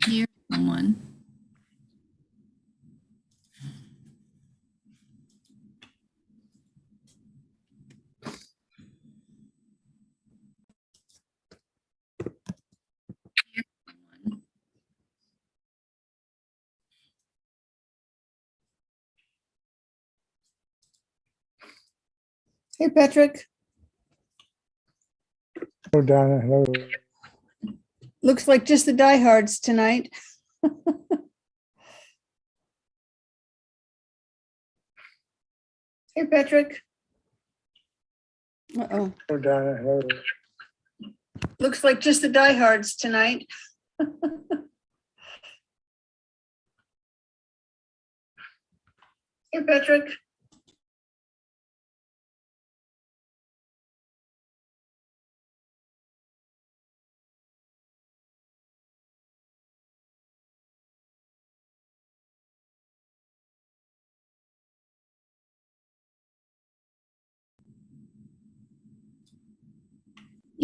Hear someone. Hey, Patrick. Hello, Donna. Hello. Looks like just the diehards tonight. Hey, Patrick. Uh-oh. Hello, Donna. Hello. Looks like just the diehards tonight. Hey, Patrick.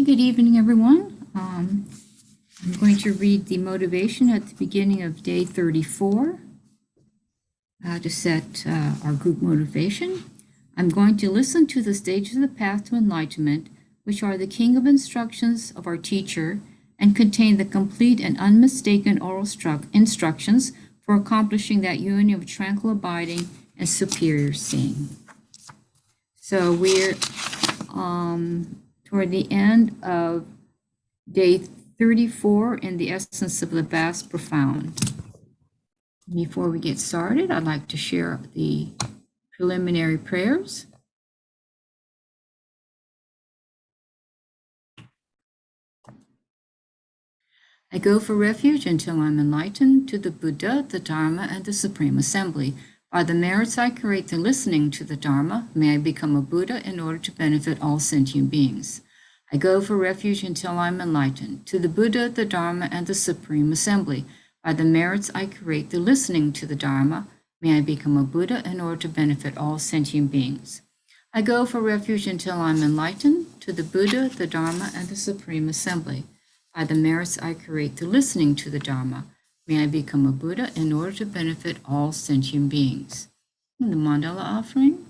Good evening, everyone. I'm going to read the motivation at the beginning of day 34 to set our group motivation. I'm going to listen to the stages of the path to enlightenment, which are the king of instructions of our teacher and contain the complete and unmistaken oral instructions for accomplishing that union of tranquil abiding and superior seeing. So we're toward the end of day 34 in the essence of the vast profound. Before we get started, I'd like to share the preliminary prayers. I go for refuge until I'm enlightened to the Buddha, the Dharma, and the Supreme Assembly. By the merits I create through listening to the Dharma, may I become a Buddha in order to benefit all sentient beings. I go for refuge until I'm enlightened to the Buddha, the Dharma, and the Supreme Assembly. By the merits I create through listening to the Dharma, may I become a Buddha in order to benefit all sentient beings. I go for refuge until I'm enlightened to the Buddha, the Dharma, and the Supreme Assembly. By the merits I create through listening to the Dharma, may I become a Buddha in order to benefit all sentient beings. And the mandala offering.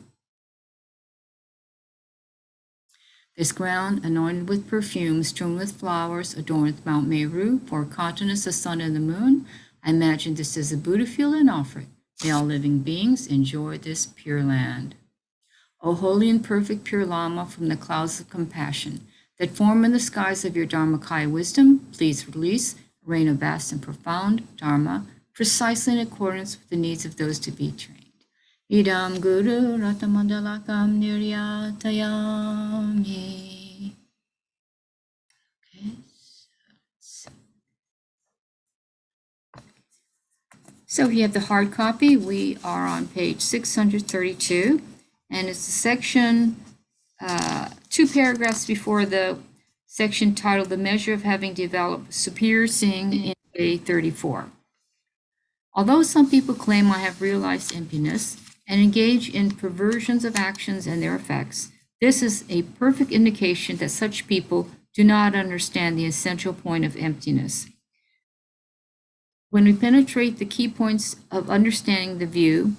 This ground, anointed with perfume, strewn with flowers, adorned with Mount Meru, 4 continents, the sun and the moon. I imagine this as a Buddha field and offer it. May all living beings enjoy this pure land. O holy and perfect pure Lama from the clouds of compassion that form in the skies of your Dharmakaya wisdom, please release a rain of vast and profound Dharma, precisely in accordance with the needs of those to be trained. Idam Guru Ratamandalakam Niryatayami. Okay, so if you have the hard copy, we are on page 632, and it's the section, 2 paragraphs before the section titled The Measure of Having Developed Superior Seeing in day 34. Although some people claim I have realized emptiness and engage in perversions of actions and their effects, this is a perfect indication that such people do not understand the essential point of emptiness. When we penetrate the key points of understanding the view,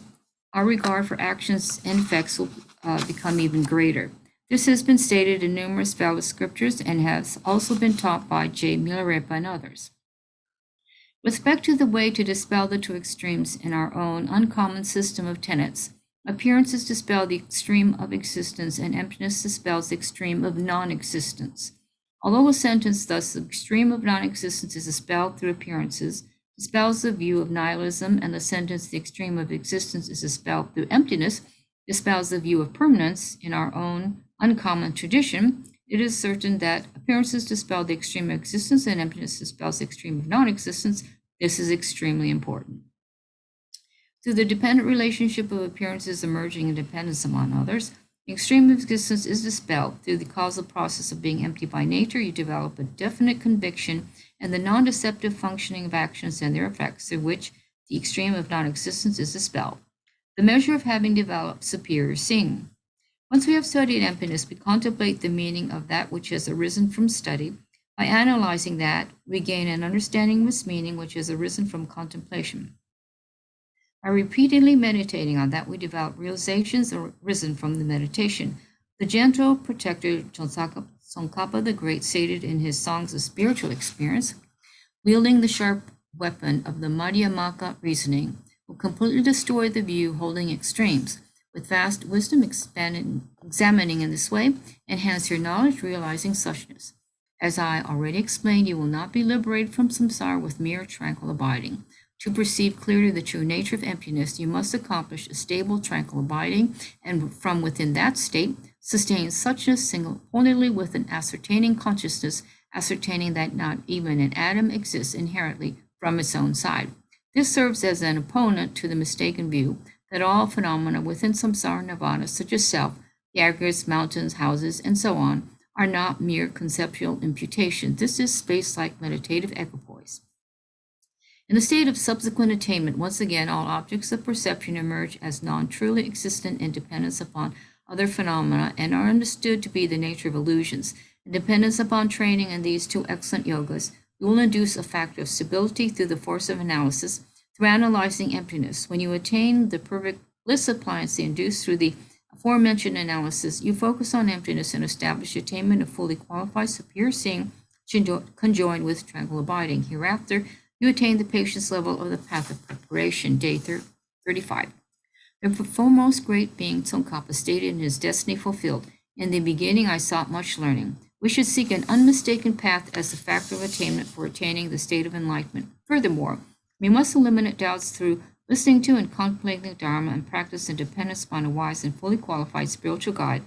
our regard for actions and effects will become even greater. This has been stated in numerous valid scriptures and has also been taught by J. Milarepa and others. With respect to the way to dispel the 2 extremes in our own uncommon system of tenets, appearances dispel the extreme of existence and emptiness dispels the extreme of non-existence. Although a sentence thus the extreme of non-existence is dispelled through appearances, dispels the view of nihilism, and the sentence the extreme of existence is dispelled through emptiness, dispels the view of permanence in our own uncommon tradition, it is certain that appearances dispel the extreme of existence and emptiness dispels the extreme of non-existence. This is extremely important. Through the dependent relationship of appearances emerging in dependence among others, the extreme of existence is dispelled. Through the causal process of being empty by nature, you develop a definite conviction and the non-deceptive functioning of actions and their effects, through which the extreme of non-existence is dispelled. The measure of having developed superior seeing. Once we have studied emptiness, we contemplate the meaning of that which has arisen from study. By analyzing that, we gain an understanding of its meaning, which has arisen from contemplation. By repeatedly meditating on that, we develop realizations arisen from the meditation. The gentle protector Tsongkhapa the Great stated in his songs of spiritual experience, wielding the sharp weapon of the Madhyamaka reasoning will completely destroy the view holding extremes. With vast wisdom examining in this way, enhance your knowledge, realizing suchness. As I already explained, you will not be liberated from samsara with mere tranquil abiding. To perceive clearly the true nature of emptiness, you must accomplish a stable, tranquil abiding, and from within that state, sustain suchness single-pointedly with an ascertaining consciousness, ascertaining that not even an atom exists inherently from its own side. This serves as an opponent to the mistaken view that all phenomena within samsara nirvana, such as self, the aggregates, mountains, houses, and so on, are not mere conceptual imputation. This is space-like meditative equipoise. In the state of subsequent attainment, once again, all objects of perception emerge as non-truly existent in dependence upon other phenomena and are understood to be the nature of illusions. In dependence upon training in these two excellent yogas, you will induce a factor of stability through the force of analysis, through analyzing emptiness. When you attain the perfect bliss of pliancy induced through the aforementioned analysis, you focus on emptiness and establish attainment of fully qualified superior seeing, conjoined with tranquil abiding. Hereafter, you attain the patience level of the path of preparation. Day 35. The foremost great being Tsongkhapa stated in his Destiny Fulfilled, in the beginning I sought much learning. We should seek an unmistaken path as the factor of attainment for attaining the state of enlightenment. Furthermore, we must eliminate doubts through listening to and contemplating the Dharma and practice in dependence upon a wise and fully qualified spiritual guide.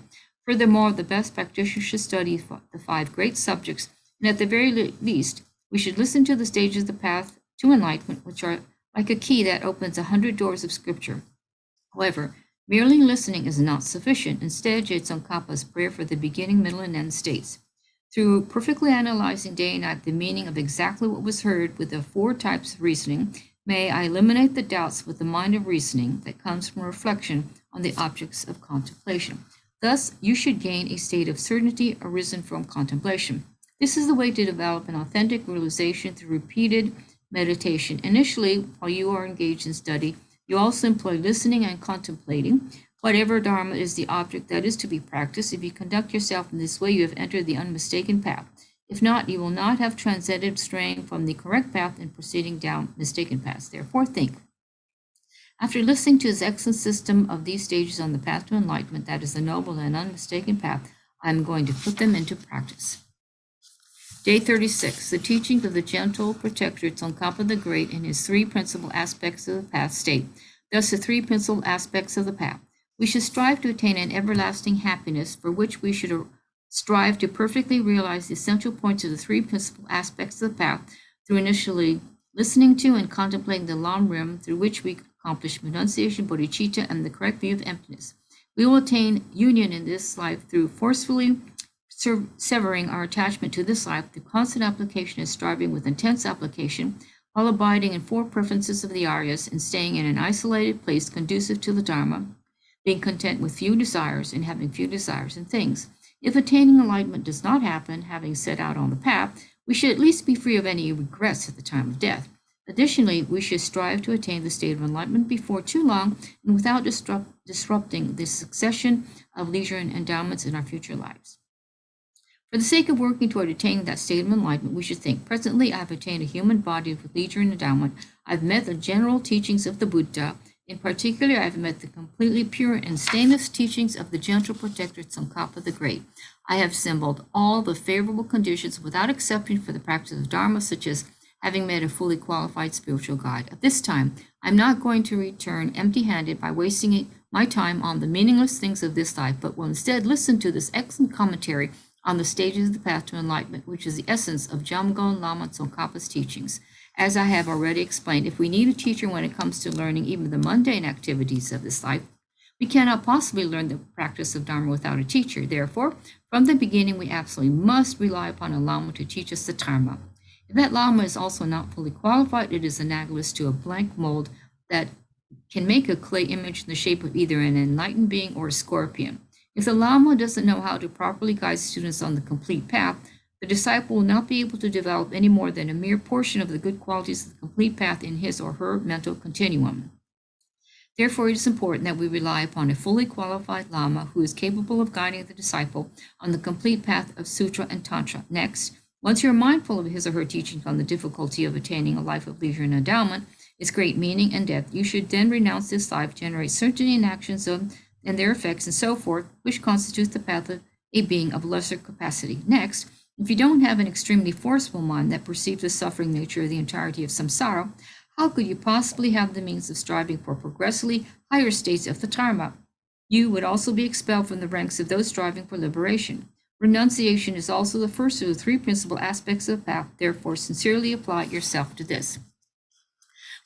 Furthermore, the best practitioner should study the 5 great subjects, and at the very least, we should listen to the stages of the path to enlightenment, which are like a key that opens 100 doors of scripture. However, merely listening is not sufficient. Instead, Tsongkhapa's prayer for the beginning, middle, and end states. Through perfectly analyzing day and night the meaning of exactly what was heard with the 4 types of reasoning, may I eliminate the doubts with the mind of reasoning that comes from reflection on the objects of contemplation. Thus, you should gain a state of certainty arisen from contemplation. This is the way to develop an authentic realization through repeated meditation. Initially, while you are engaged in study, you also employ listening and contemplating whatever Dharma is the object that is to be practiced. If you conduct yourself in this way, you have entered the unmistaken path. If not, you will not have transcended straying from the correct path and proceeding down mistaken paths. Therefore, think. After listening to his excellent system of these stages on the path to enlightenment, that is the noble and unmistaken path, I am going to put them into practice. Day 36. The teachings of the gentle protector Tsongkhapa the Great in his 3 principal aspects of the path state. Thus, the 3 principal aspects of the path. We should strive to attain an everlasting happiness, for which we should strive to perfectly realize the essential points of the 3 principal aspects of the path through initially listening to and contemplating the Lamrim, through which we accomplish renunciation, bodhicitta, and the correct view of emptiness. We will attain union in this life through forcefully severing our attachment to this life through constant application and striving with intense application, while abiding in 4 preferences of the Aryas and staying in an isolated place conducive to the Dharma, being content with few desires and having few desires in things. If attaining enlightenment does not happen, having set out on the path, we should at least be free of any regrets at the time of death. Additionally, we should strive to attain the state of enlightenment before too long and without disrupting the succession of leisure and endowments in our future lives. For the sake of working toward attaining that state of enlightenment, we should think, presently I have attained a human body with leisure and endowment. I've met the general teachings of the Buddha. In particular, I have met the completely pure and stainless teachings of the gentle protector Tsongkhapa the Great. I have assembled all the favorable conditions without exception for the practice of Dharma, such as having met a fully qualified spiritual guide. At this time, I'm not going to return empty-handed by wasting my time on the meaningless things of this life, but will instead listen to this excellent commentary on the stages of the path to enlightenment, which is the essence of Jamgon Lama Tsongkhapa's teachings. As I have already explained, if we need a teacher when it comes to learning even the mundane activities of this life, we cannot possibly learn the practice of Dharma without a teacher. Therefore, from the beginning, we absolutely must rely upon a Lama to teach us the Dharma. If that Lama is also not fully qualified, it is analogous to a blank mold that can make a clay image in the shape of either an enlightened being or a scorpion. If the Lama doesn't know how to properly guide students on the complete path, The disciple will not be able to develop any more than a mere portion of the good qualities of the complete path in his or her mental continuum. Therefore, it is important that we rely upon a fully qualified Lama who is capable of guiding the disciple on the complete path of Sutra and Tantra. Next, once you are mindful of his or her teachings on the difficulty of attaining a life of leisure and endowment, its great meaning and depth, you should then renounce this life, generate certainty in actions and their effects, and so forth, which constitutes the path of a being of lesser capacity. Next, if you don't have an extremely forceful mind that perceives the suffering nature of the entirety of samsara, how could you possibly have the means of striving for progressively higher states of the Dharma? You would also be expelled from the ranks of those striving for liberation. Renunciation is also the first of the three principal aspects of the path, therefore sincerely apply yourself to this.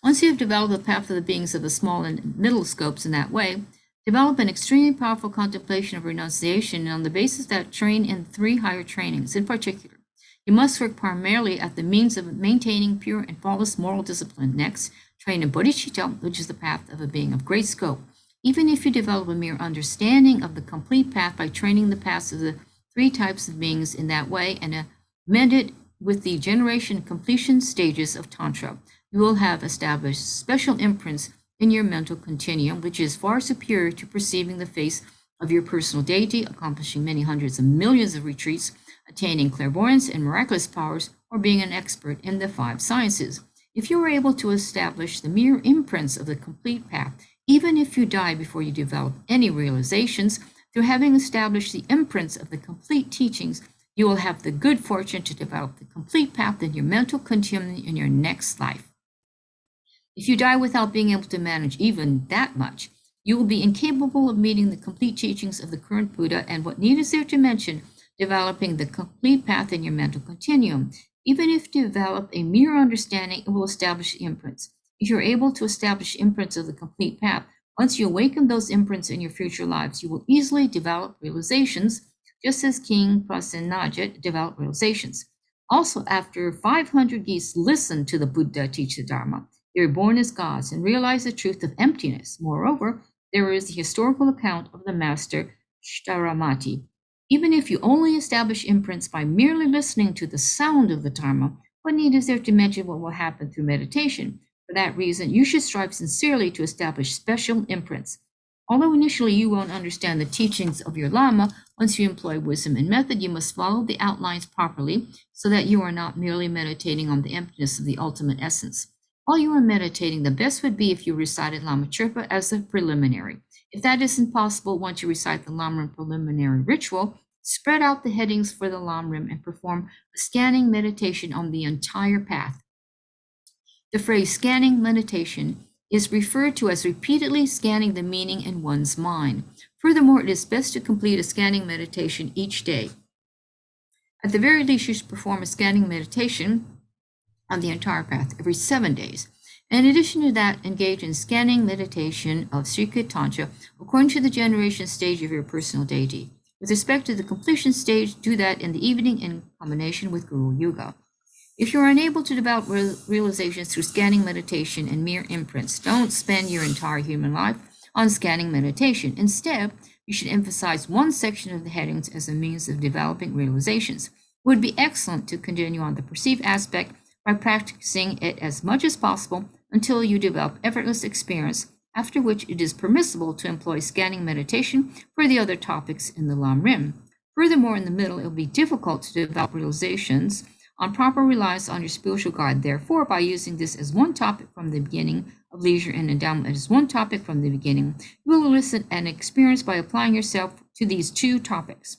Once you have developed the path of the beings of the small and middle scopes in that way, develop an extremely powerful contemplation of renunciation, and on the basis that train in three higher trainings. In particular, you must work primarily at the means of maintaining pure and flawless moral discipline. Next, train in bodhicitta, which is the path of a being of great scope. Even if you develop a mere understanding of the complete path by training the paths of the three types of beings in that way and amend it with the generation and completion stages of Tantra, you will have established special imprints in your mental continuum, which is far superior to perceiving the face of your personal deity, accomplishing many hundreds of millions of retreats, attaining clairvoyance and miraculous powers, or being an expert in the 5 sciences. If you are able to establish the mere imprints of the complete path, even if you die before you develop any realizations, through having established the imprints of the complete teachings, you will have the good fortune to develop the complete path in your mental continuum in your next life. If you die without being able to manage even that much, you will be incapable of meeting the complete teachings of the current Buddha, and what need is there to mention developing the complete path in your mental continuum. Even if you develop a mere understanding, it will establish imprints. If you're able to establish imprints of the complete path, once you awaken those imprints in your future lives, you will easily develop realizations, just as King Prasenajit developed realizations. Also, after 500 geese listened to the Buddha teach the Dharma, they were born as gods and realized the truth of emptiness. Moreover, there is the historical account of the master Shtaramati. Even if you only establish imprints by merely listening to the sound of the Dharma, what need is there to mention what will happen through meditation? For that reason, you should strive sincerely to establish special imprints. Although initially you won't understand the teachings of your Lama, once you employ wisdom and method, you must follow the outlines properly so that you are not merely meditating on the emptiness of the ultimate essence. While you are meditating, the best would be if you recited Lama Chirpa as a preliminary. If that isn't possible, once you recite the Lamrim preliminary ritual, spread out the headings for the Lamrim and perform a scanning meditation on the entire path. The phrase scanning meditation is referred to as repeatedly scanning the meaning in one's mind. Furthermore, it is best to complete a scanning meditation each day. At the very least, you should perform a scanning meditation on the entire path every 7 days. In addition to that, engage in scanning meditation of Secret Tantra according to the generation stage of your personal deity. With respect to the completion stage, do that in the evening in combination with Guru Yoga. If you are unable to develop realizations through scanning meditation and mere imprints, don't spend your entire human life on scanning meditation. Instead, you should emphasize one section of the headings as a means of developing realizations. It would be excellent to continue on the perceived aspect by practicing it as much as possible until you develop effortless experience, after which it is permissible to employ scanning meditation for the other topics in the Lamrim. Furthermore, in the middle, it will be difficult to develop realizations on proper reliance on your spiritual guide. Therefore, by using this as one topic from the beginning of leisure and endowment as one topic from the beginning, you will elicit an experience by applying yourself to these 2 topics.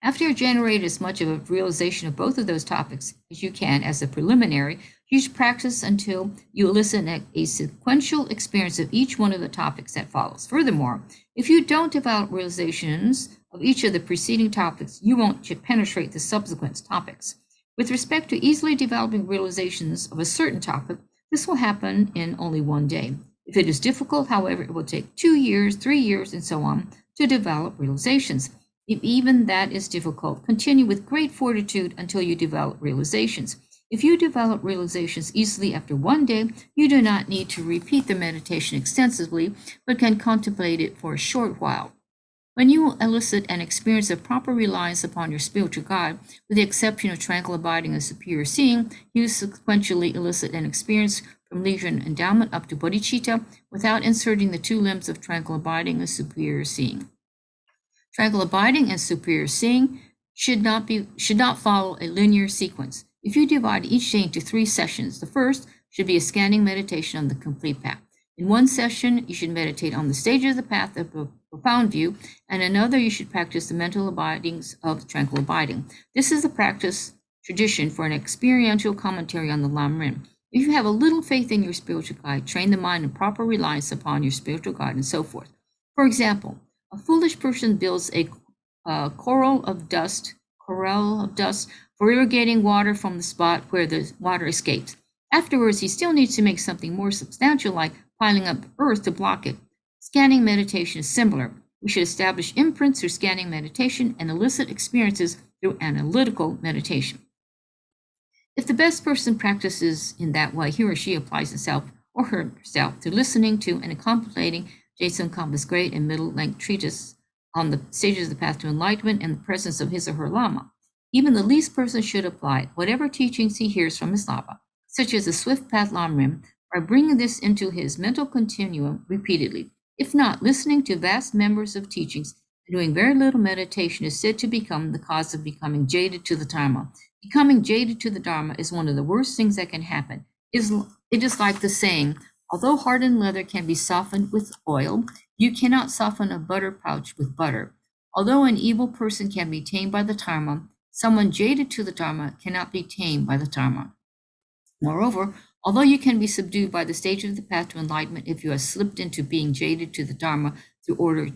After you generate as much of a realization of both of those topics as you can as a preliminary, you should practice until you elicit a sequential experience of each one of the topics that follows. Furthermore, if you don't develop realizations of each of the preceding topics, you won't penetrate the subsequent topics. With respect to easily developing realizations of a certain topic, this will happen in only 1 day. If it is difficult, however, it will take 2 years, 3 years, and so on to develop realizations. If even that is difficult, continue with great fortitude until you develop realizations. If you develop realizations easily after 1 day, you do not need to repeat the meditation extensively, but can contemplate it for a short while. When you elicit an experience of proper reliance upon your spiritual guide, with the exception of tranquil abiding and superior seeing, you sequentially elicit an experience from legion endowment up to bodhicitta without inserting the two limbs of tranquil abiding and superior seeing. Tranquil abiding and superior seeing should not follow a linear sequence. If you divide each day into 3 sessions, the first should be a scanning meditation on the complete path. In one session, you should meditate on the stages of the path of a profound view, and another you should practice the mental abidings of tranquil abiding. This is the practice tradition for an experiential commentary on the Lamrim. If you have a little faith in your spiritual guide, train the mind in proper reliance upon your spiritual guide, and so forth. For example, a foolish person builds a corral of dust for irrigating water from the spot where the water escapes. Afterwards, he still needs to make something more substantial, like piling up earth to block it. Scanning meditation is similar. We should establish imprints through scanning meditation and elicit experiences through analytical meditation. If the best person practices in that way, he or she applies himself or herself to listening to and contemplating Jason Kamba's great and middle-length treatise on the stages of the path to enlightenment in the presence of his or her Lama. Even the least person should apply whatever teachings he hears from his Lama, such as the swift path Lamrim, by bringing this into his mental continuum repeatedly. If not, listening to vast numbers of teachings and doing very little meditation is said to become the cause of becoming jaded to the Dharma. Becoming jaded to the Dharma is one of the worst things that can happen. It is like the saying, although hardened leather can be softened with oil, you cannot soften a butter pouch with butter. Although an evil person can be tamed by the Dharma, someone jaded to the Dharma cannot be tamed by the Dharma. Moreover, although you can be subdued by the stage of the path to enlightenment if you have slipped into being jaded to the Dharma through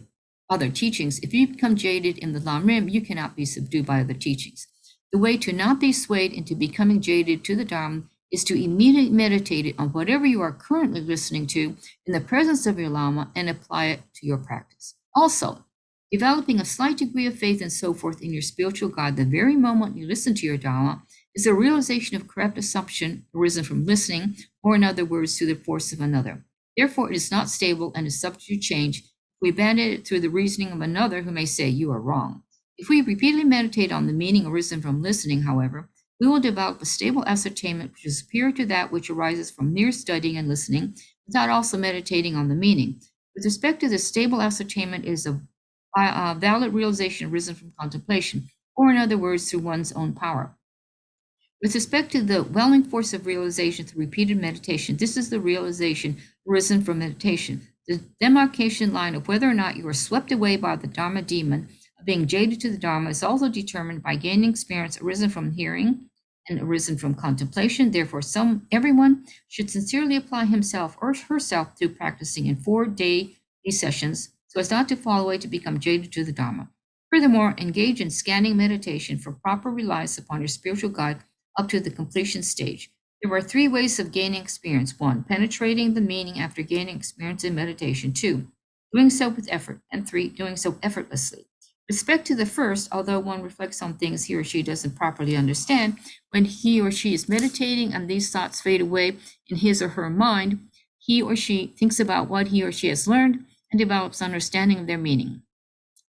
other teachings, if you become jaded in the Lamrim, you cannot be subdued by other teachings. The way to not be swayed into becoming jaded to the Dharma is to immediately meditate on whatever you are currently listening to in the presence of your Lama and apply it to your practice. Also, developing a slight degree of faith and so forth in your spiritual guide the very moment you listen to your Dharma is a realization of correct assumption arisen from listening, or in other words, through the force of another. Therefore, it is not stable and is subject to change if we abandon it through the reasoning of another who may say you are wrong. If we repeatedly meditate on the meaning arisen from listening, however, we will develop a stable ascertainment which is superior to that which arises from mere studying and listening without also meditating on the meaning. With respect to this stable ascertainment, it is a valid realization arisen from contemplation, or in other words, through one's own power. With respect to the welling force of realization through repeated meditation, this is the realization arisen from meditation. The demarcation line of whether or not you are swept away by the Dharma demon of being jaded to the Dharma is also determined by gaining experience arisen from hearing and arisen from contemplation. Therefore, everyone should sincerely apply himself or herself to practicing in 4 daily sessions so as not to fall away to become jaded to the Dharma. Furthermore, engage in scanning meditation for proper reliance upon your spiritual guide up to the completion stage. There are 3 ways of gaining experience. 1, penetrating the meaning after gaining experience in meditation. 2, doing so with effort. And 3, doing so effortlessly. With respect to the first, although one reflects on things he or she doesn't properly understand, when he or she is meditating and these thoughts fade away in his or her mind, he or she thinks about what he or she has learned and develops understanding of their meaning.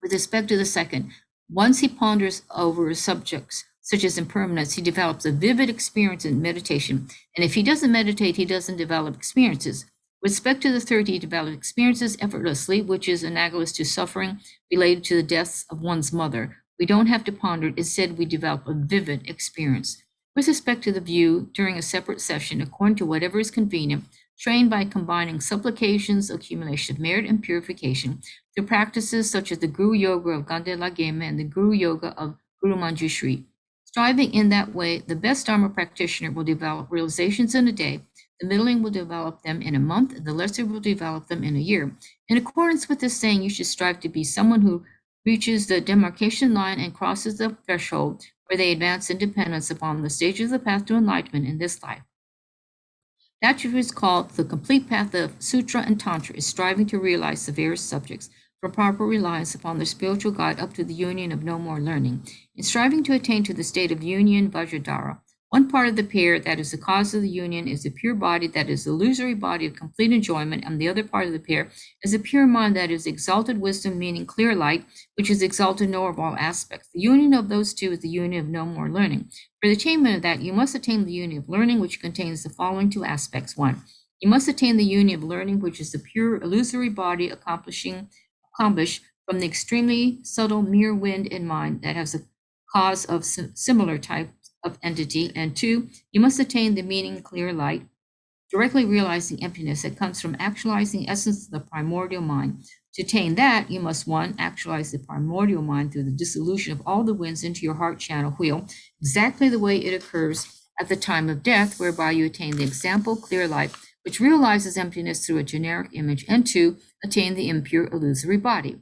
With respect to the second, once he ponders over subjects such as impermanence, he develops a vivid experience in meditation. And if he doesn't meditate, he doesn't develop experiences. With respect to the third, he develops experiences effortlessly, which is analogous to suffering related to the deaths of one's mother. We don't have to ponder it. Instead, we develop a vivid experience. With respect to the view, during a separate session, according to whatever is convenient, trained by combining supplications, accumulation of merit, and purification, through practices such as the Guru Yoga of Gande Lagema and the Guru Yoga of Guru Manjushri. Striving in that way, the best Dharma practitioner will develop realizations in a day, the middling will develop them in a month, and the lesser will develop them in a year. In accordance with this saying, you should strive to be someone who reaches the demarcation line and crosses the threshold where they advance independence upon the stage of the path to enlightenment in this life. That which is called the complete path of Sutra and Tantra is striving to realize the various subjects for proper reliance upon their spiritual guide up to the union of no more learning. In striving to attain to the state of union, Vajradhara, One part of the pair that is the cause of the union is the pure body that is the illusory body of complete enjoyment, and the other part of the pair is the pure mind that is exalted wisdom, meaning clear light, which is exalted knower of all aspects. The union of those two is the union of no more learning. For the attainment of that, you must attain the union of learning, which contains the following two aspects. One, you must attain the union of learning, which is the pure illusory body accomplished from the extremely subtle mere wind in mind that has a cause of similar type of entity. And two, you must attain the meaning clear light, directly realizing emptiness that comes from actualizing the essence of the primordial mind. To attain that, you must, one, actualize the primordial mind through the dissolution of all the winds into your heart channel wheel, exactly the way it occurs at the time of death, whereby you attain the example clear light, which realizes emptiness through a generic image. And two, attain the impure illusory body.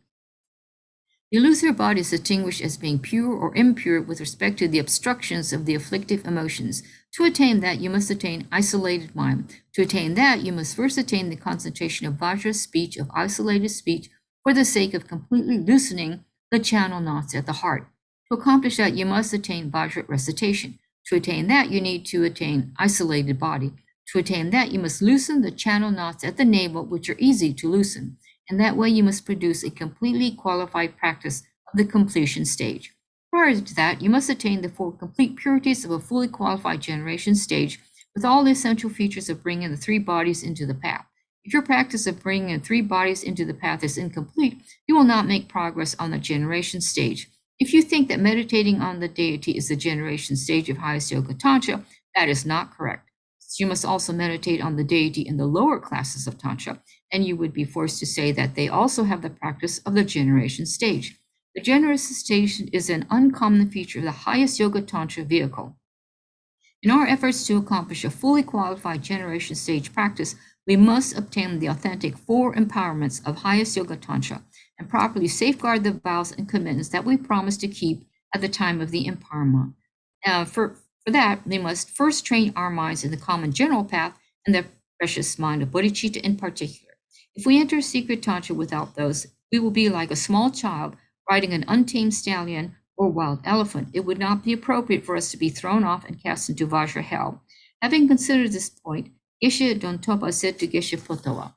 The illusory body is distinguished as being pure or impure with respect to the obstructions of the afflictive emotions. To attain that, you must attain isolated mind. To attain that, you must first attain the concentration of Vajra speech, of isolated speech, for the sake of completely loosening the channel knots at the heart. To accomplish that, you must attain Vajra recitation. To attain that, you need to attain isolated body. To attain that, you must loosen the channel knots at the navel, which are easy to loosen. And that way you must produce a completely qualified practice of the completion stage. Prior to that, you must attain the four complete purities of a fully qualified generation stage with all the essential features of bringing the three bodies into the path. If your practice of bringing the three bodies into the path is incomplete, you will not make progress on the generation stage. If you think that meditating on the deity is the generation stage of highest yoga tantra, that is not correct. You must also meditate on the deity in the lower classes of Tantra, and you would be forced to say that they also have the practice of the generation stage. The generation stage is an uncommon feature of the highest Yoga Tantra vehicle. In our efforts to accomplish a fully qualified generation stage practice, we must obtain the authentic four empowerments of highest Yoga Tantra and properly safeguard the vows and commitments that we promise to keep at the time of the empowerment. For that, we must first train our minds in the common general path and the precious mind of bodhicitta in particular. If we enter secret tantra without those, we will be like a small child riding an untamed stallion or wild elephant. It would not be appropriate for us to be thrown off and cast into Vajra hell. Having considered this point, Geshe Dontopa said to Geshe Potawa,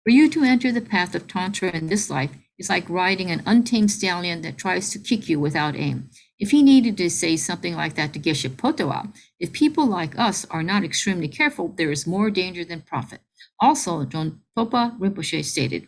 for you to enter the path of tantra in this life is like riding an untamed stallion that tries to kick you without aim. If he needed to say something like that to Geshe Potawa, if people like us are not extremely careful, there is more danger than profit. Also, Dontopa Rinpoche stated,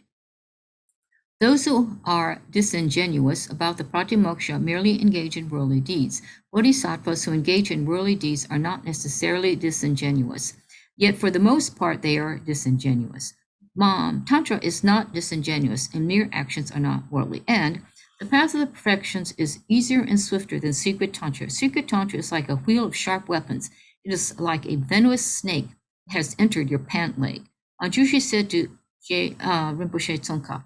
those who are disingenuous about the pratimoksha merely engage in worldly deeds. Bodhisattvas who engage in worldly deeds are not necessarily disingenuous, yet for the most part they are disingenuous. Tantra is not disingenuous, and mere actions are not worldly. And the path of the perfections is easier and swifter than secret Tantra. Secret Tantra is like a wheel of sharp weapons. It is like a venomous snake that has entered your pant leg. Jushi said to Rinpoche Tsongkhapa,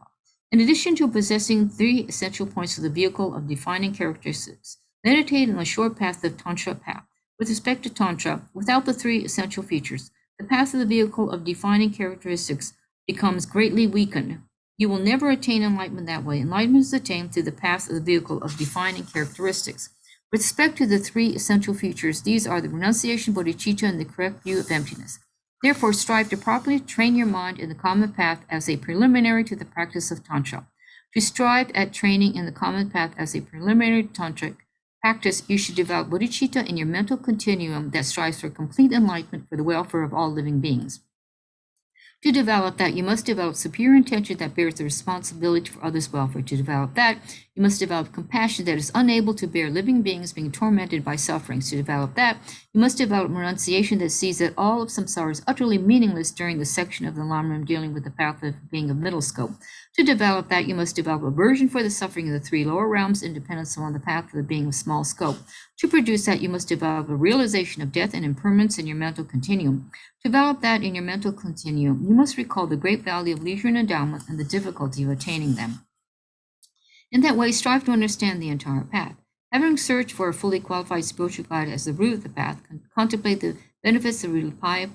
in addition to possessing three essential points of the vehicle of defining characteristics, meditate on the short path of Tantra path. With respect to Tantra, without the three essential features, the path of the vehicle of defining characteristics becomes greatly weakened. You will never attain enlightenment that way. Enlightenment is attained through the path of the vehicle of defining characteristics. With respect to the three essential features, these are the renunciation, bodhicitta, and the correct view of emptiness. Therefore, strive to properly train your mind in the common path as a preliminary to the practice of Tantra. To strive at training in the common path as a preliminary to tantric practice, you should develop bodhicitta in your mental continuum that strives for complete enlightenment for the welfare of all living beings. To develop that, you must develop superior intention that bears the responsibility for others' welfare. To develop that, you must develop compassion that is unable to bear living beings being tormented by sufferings. To develop that, you must develop renunciation that sees that all of samsara is utterly meaningless during the section of the Lamrim dealing with the path of being of middle scope. To develop that, you must develop aversion for the suffering of the three lower realms, independence on the path of the being of small scope. To produce that, you must develop a realization of death and impermanence in your mental continuum. To develop that in your mental continuum, you must recall the great value of leisure and endowment and the difficulty of attaining them. In that way, strive to understand the entire path. Having searched for a fully qualified spiritual guide as the root of the path, contemplate the benefits of rely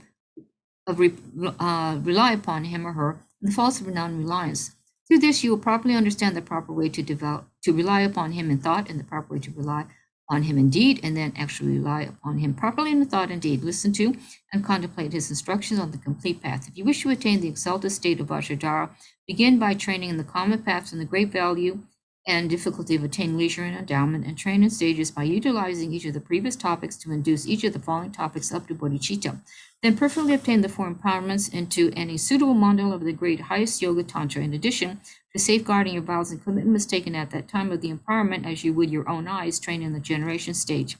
upon him or her, and the faults of non-reliance. Through this, you will properly understand the proper way to rely upon him in thought and the proper way to rely on him in deed, and then actually rely upon him properly in the thought and deed. Listen to and contemplate his instructions on the complete path. If you wish to attain the exalted state of Vajrayana, begin by training in the common paths and the great value and difficulty of attaining leisure and endowment, and train in stages by utilizing each of the previous topics to induce each of the following topics up to bodhicitta. Then perfectly obtain the four empowerments into any suitable model of the great highest yoga tantra. In addition to safeguarding your vows and commitments taken at that time of the empowerment, as you would your own eyes, train in the generation stage.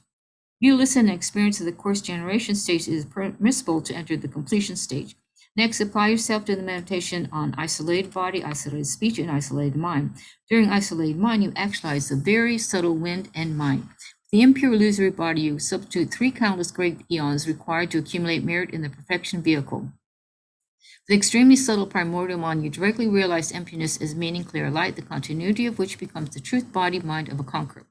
You listen and experience of the course generation stage is permissible to enter the completion stage. Next, apply yourself to the meditation on isolated body, isolated speech, and isolated mind. During isolated mind, you actualize the very subtle wind and mind. The impure illusory body, you substitute 3 countless great eons required to accumulate merit in the perfection vehicle. The extremely subtle primordial mind, you directly realize emptiness as meaning clear light, the continuity of which becomes the truth body mind of a conqueror.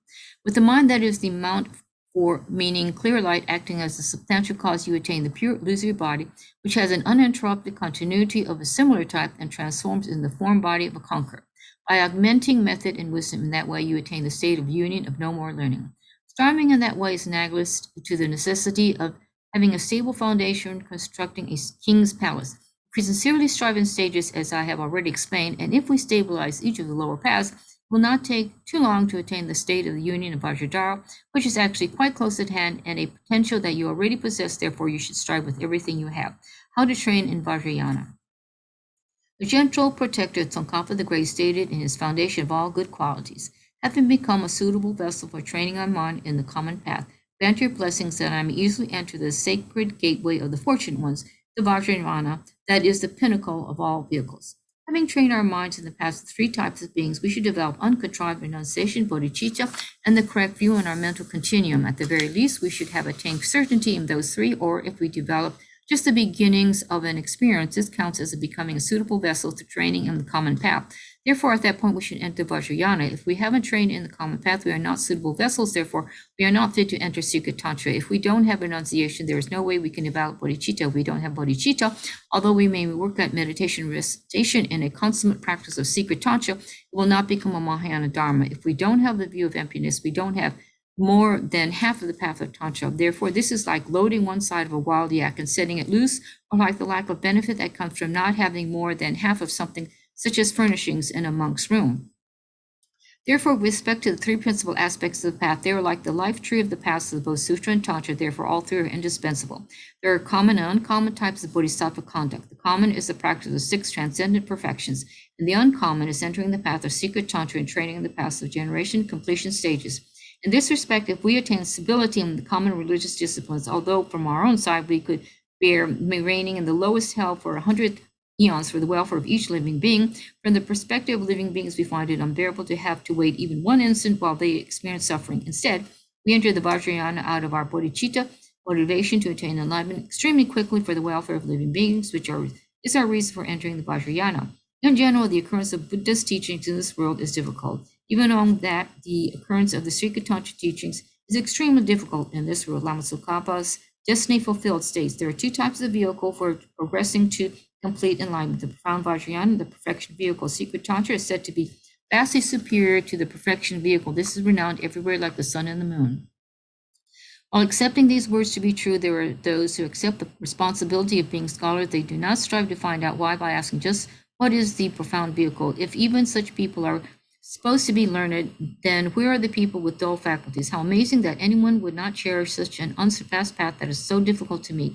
With the mind that is the mount for meaning clear light acting as the substantial cause, you attain the pure illusory body, which has an uninterrupted continuity of a similar type and transforms in the form body of a conqueror. By augmenting method and wisdom in that way, you attain the state of union of no more learning. Striving in that way is analogous to the necessity of having a stable foundation constructing a king's palace. If we sincerely strive in stages, as I have already explained, and if we stabilize each of the lower paths, it will not take too long to attain the state of the union of Vajradhara, which is actually quite close at hand and a potential that you already possess. Therefore, you should strive with everything you have. How to train in Vajrayana. The gentle protector Tsongkhapa the Great stated in his foundation of all good qualities, having become a suitable vessel for training our mind in the common path, grant your blessings that I may easily enter the sacred gateway of the fortunate ones, the Vajrayana, that is the pinnacle of all vehicles. Having trained our minds in the past 3 types of beings, we should develop uncontrived renunciation, bodhicitta, and the correct view in our mental continuum. At the very least, we should have attained certainty in those 3, or if we develop just the beginnings of an experience, this counts as becoming a suitable vessel to training in the common path. Therefore, at that point, we should enter Vajrayana. If we haven't trained in the common path, we are not suitable vessels. Therefore, we are not fit to enter Secret Tantra. If we don't have renunciation, there is no way we can develop bodhicitta. If we don't have bodhicitta, although we may work at meditation recitation in a consummate practice of Secret Tantra, it will not become a Mahayana Dharma. If we don't have the view of emptiness, we don't have more than half of the path of Tantra. Therefore, this is like loading one side of a wild yak and setting it loose, or like the lack of benefit that comes from not having more than half of something, such as furnishings in a monk's room. Therefore, with respect to the 3 principal aspects of the path, they are like the life tree of the paths of both Sutra and Tantra. Therefore, all 3 are indispensable. There are common and uncommon types of Bodhisattva conduct. The common is the practice of 6 transcendent perfections, and the uncommon is entering the path of Secret Tantra and training in the paths of generation completion stages. In this respect, if we attain stability in the common religious disciplines, although from our own side we could bear reigning in the lowest hell for 100 eons for the welfare of each living being, from the perspective of living beings, we find it unbearable to have to wait even 1 instant while they experience suffering. Instead, we enter the Vajrayana out of our bodhicitta motivation to attain enlightenment extremely quickly for the welfare of living beings, which is our reason for entering the Vajrayana. In general, the occurrence of Buddha's teachings in this world is difficult. Even on that, the occurrence of the Secret Tantra teachings is extremely difficult in this world. Lama Tsongkhapa's Destiny Fulfilled states there are 2 types of vehicle for progressing to complete enlightenment. The profound Vajrayana, the perfection vehicle. Secret Tantra is said to be vastly superior to the perfection vehicle. This is renowned everywhere like the sun and the moon. While accepting these words to be true, there are those who accept the responsibility of being scholars. They do not strive to find out why by asking just what is the profound vehicle. If even such people are supposed to be learned, then where are the people with dull faculties? How amazing that anyone would not cherish such an unsurpassed path that is so difficult to meet.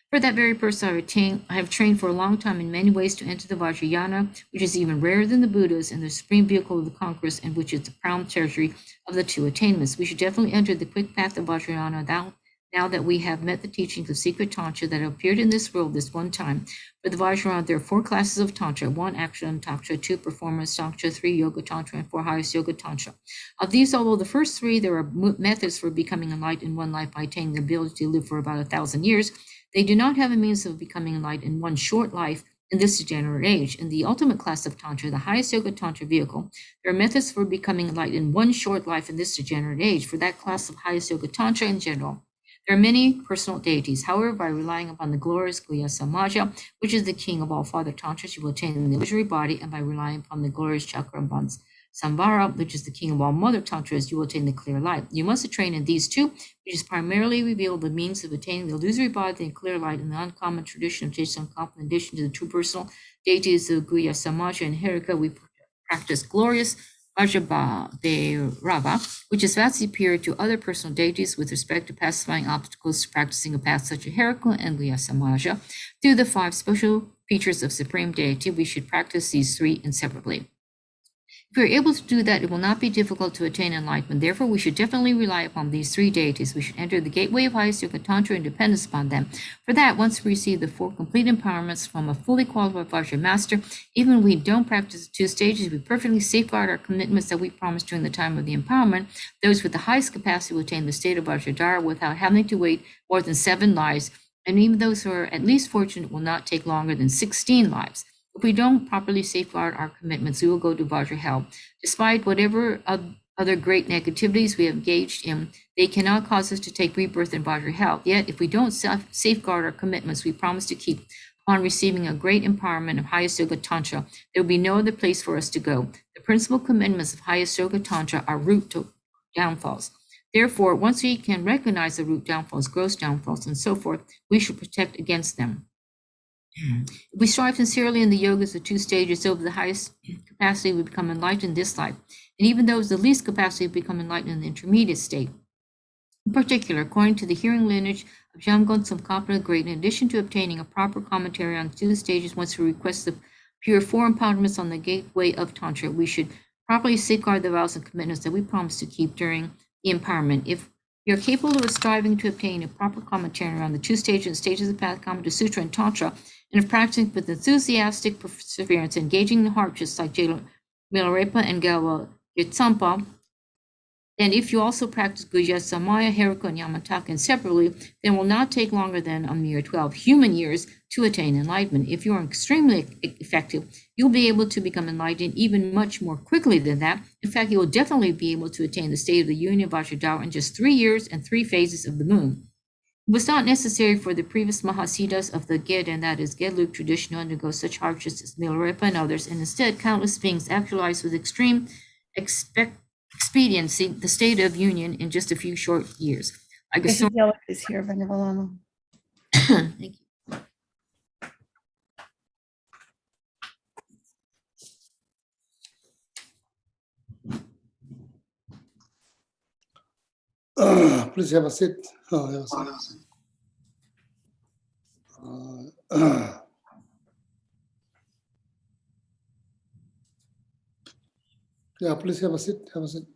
For that very person, I have trained for a long time in many ways to enter the Vajrayana, which is even rarer than the Buddhas and the supreme vehicle of the conquerors, and which is the crown treasury of the 2 attainments. We should definitely enter the quick path of Vajrayana now that we have met the teachings of Secret Tantra that have appeared in this world this one time. For the Vajrayana, there are 4 classes of Tantra: 1 Action Tantra, 2 Performance Tantra, 3 Yoga Tantra, and 4 Highest Yoga Tantra. Of these, although the first 3, there are methods for becoming enlightened in one life by attaining the ability to live for about 1,000 years, they do not have a means of becoming enlightened in one short life in this degenerate age. In the ultimate class of Tantra, the highest Yoga Tantra vehicle, there are methods for becoming enlightened in one short life in this degenerate age. For that class of highest Yoga Tantra in general, there are many personal deities. However, by relying upon the glorious Guhya Samaja, which is the king of all father tantras, you will attain the illusory body, and by relying upon the glorious Chakrambans, Samvara, which is the king of all mother tantras, you will attain the clear light. You must train in these two, which is primarily revealed the means of attaining the illusory body and clear light in the uncommon tradition of Tesamkampa. In addition to the two personal deities of Guya Samaja and Herika, we practice glorious Vajrayana, which is vastly superior to other personal deities with respect to pacifying obstacles to practicing a path such as Herika and Guya Samaja. Through the 5 special features of supreme deity, we should practice these 3 inseparably. If we are able to do that, it will not be difficult to attain enlightenment. Therefore, we should definitely rely upon these 3 deities. We should enter the gateway of highest yoga tantra and dependence upon them. For that, once we receive the 4 complete empowerments from a fully qualified Vajra master, even when we don't practice the 2 stages, we perfectly safeguard our commitments that we promised during the time of the empowerment. Those with the highest capacity will attain the state of Vajradhara without having to wait more than 7 lives, and even those who are at least fortunate will not take longer than 16 lives. If we don't properly safeguard our commitments, we will go to Vajra hell. Despite whatever other great negativities we have engaged in, they cannot cause us to take rebirth in Vajra hell. Yet, if we don't safeguard our commitments we promise to keep upon receiving a great empowerment of highest yoga tantra, there will be no other place for us to go. The principal commitments of highest yoga tantra are root to downfalls. Therefore, once we can recognize the root downfalls, gross downfalls, and so forth, we should protect against them. If we strive sincerely in the yogas of 2 stages over the highest capacity, we become enlightened in this life. And even those of the least capacity become enlightened in the intermediate state. In particular, according to the hearing lineage of Jamgon Tsongkhapa the Great, in addition to obtaining a proper commentary on 2 stages, once we request the pure 4 empowerments on the gateway of Tantra, we should properly safeguard the vows and commitments that we promise to keep during the empowerment. If we are capable of striving to obtain a proper commentary on the 2 stages of the path common to Sutra and Tantra, and of practicing with enthusiastic perseverance, engaging the heart, just like Milarepa and Gawa Yitsampa, and if you also practice Guya Samaya, Herika, and Yamataka separately, then it will not take longer than a mere 12 human years to attain enlightenment. If you are extremely effective, you'll be able to become enlightened even much more quickly than that. In fact, you will definitely be able to attain the state of the union of Vajradhara in just 3 years and 3 phases of the moon. It was not necessary for the previous Mahasiddhas of the Ged, and that is Gelek tradition, to undergo such hardships as Milarepa and others, and instead countless beings actualized with extreme expediency the state of union in just a few short years. I guess Gelek is here, Venerable Lama. Thank you. Please have a seat. Have a seat. Yeah, please have a seat. Have a seat.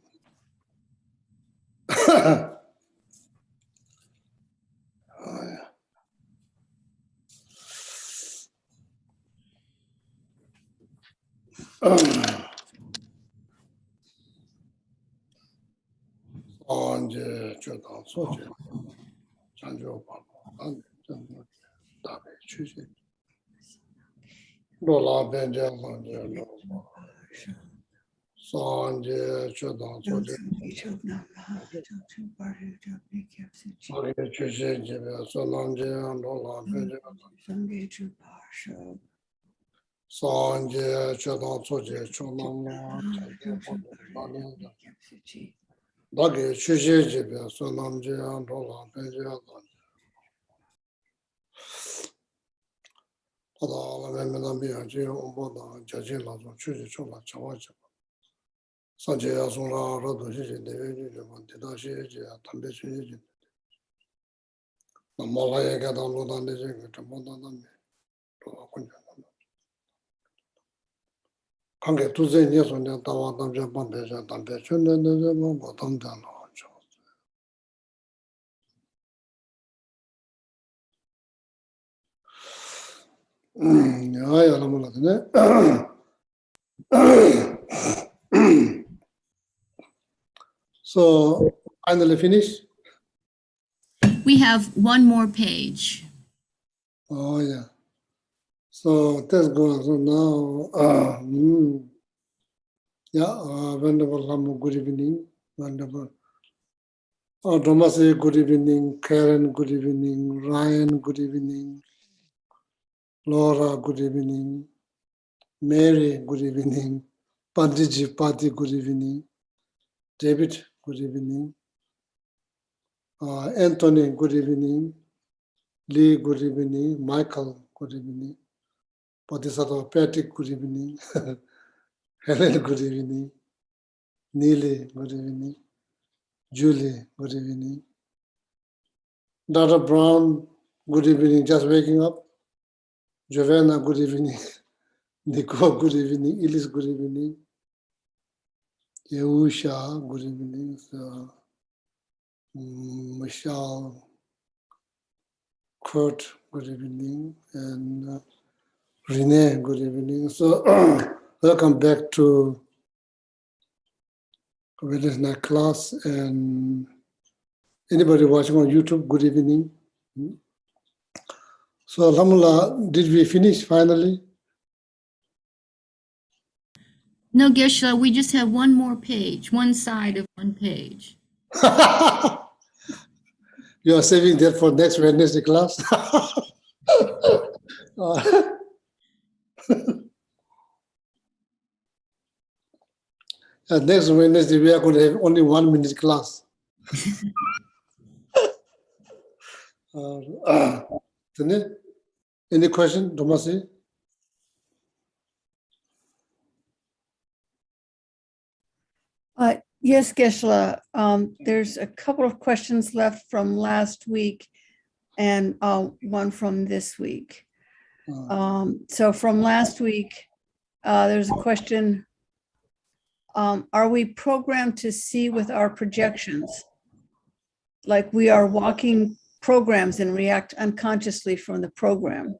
So, finally finished? We have one more page. Oh, yeah. So, that's good. So now, Venerable Lama, good evening. Wonderful. Dhamasi, good evening. Karen, good evening. Ryan, good evening. Laura, good evening. Mary, good evening. Panditji, Pati, good evening. David, good evening. Anthony, good evening. Lee, good evening. Michael, good evening. Bodhisattva, Patrick, good evening. Helen, good evening. Neely, good evening. Julie, good evening. Dr. Brown, good evening, just waking up. Giovanna, good evening. Nico, good evening. Elise, good evening. Yehusha, good evening. Michelle, Kurt, good evening. And Renee, good evening. So, welcome back to Wednesday night class. And anybody watching on YouTube, good evening. So, Alhamdulillah, did we finish finally? No, Geshe, we just have one more page, one side of one page. You are saving that for next Wednesday class? Next Wednesday, we are going to have only 1 minute class. Any question, Domasi? Yes, Geshe, there's a couple of questions left from last week and one from this week. So from last week, there's a question, are we programmed to see with our projections? Like we are walking programs and react unconsciously from the program.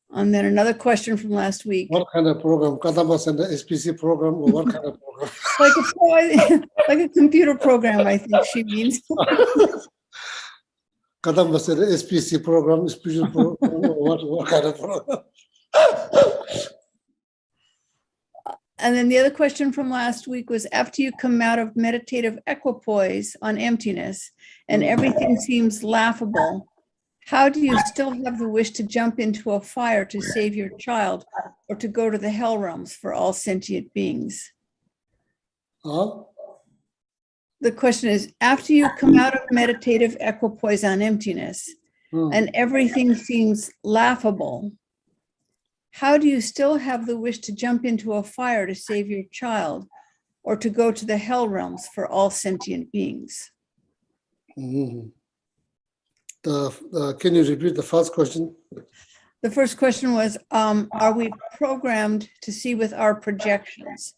And then another question from last week. What kind of program? Kadamba Center SPC program or what kind of program? Like a computer program, I think she means. Kadamba Center SPC program, special program, what kind of program? And then the other question from last week was, after you come out of meditative equipoise on emptiness and everything seems laughable, how do you still have the wish to jump into a fire to save your child or to go to the hell realms for all sentient beings? The question is, after you come out of meditative equipoise on emptiness and everything seems laughable, how do you still have the wish to jump into a fire to save your child or to go to the hell realms for all sentient beings? Can you repeat the first question? The first question was, are we programmed to see with our projections?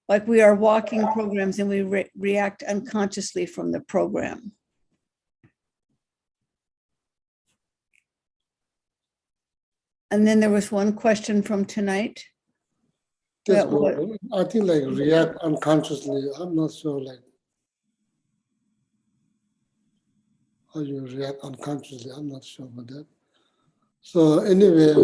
Like we are walking programs and we react unconsciously from the program. And then there was one question from tonight. I think like react unconsciously. I'm not sure like how you react unconsciously. I'm not sure about that. So anyway,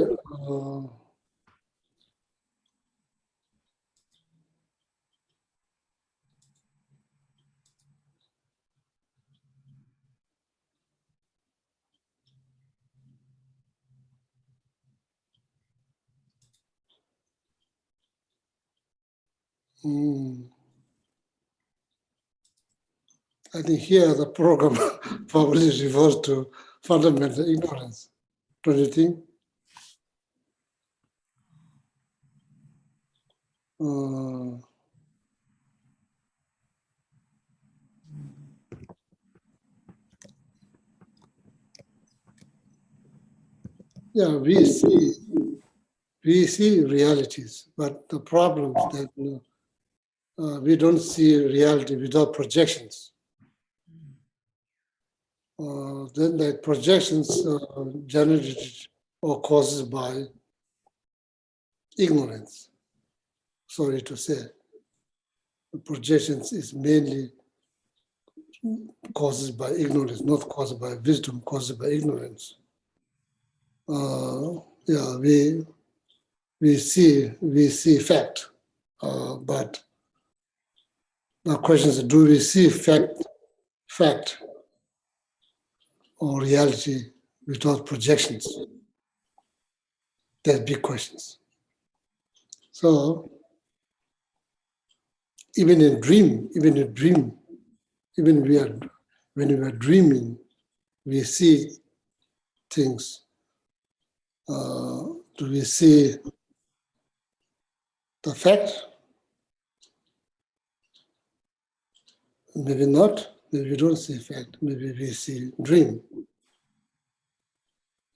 I think here the program probably refers to fundamental ignorance. Don't you think? Yeah, we see realities, but the problem is that we don't see reality without projections. Then the projections generated or caused by ignorance. Sorry to say, the projections is mainly caused by ignorance, not caused by wisdom, caused by ignorance. Yeah, we see fact, but the question is, do we see fact or reality without projections? They're big questions. So even in dream, when we are dreaming, we see things. Do we see the fact? Maybe not. Maybe we don't see fact. Maybe we see dream.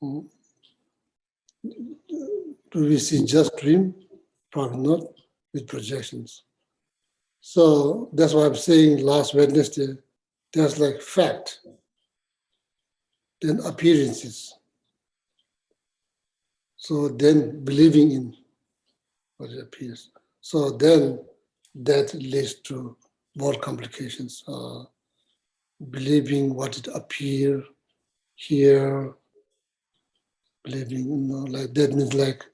Do we see just dream? Probably not, with projections. So that's why I'm saying last Wednesday, there's like fact, then appearances. So then believing in what it appears. So then that leads to more complications. Believing what it appear, hear, believing, like that means like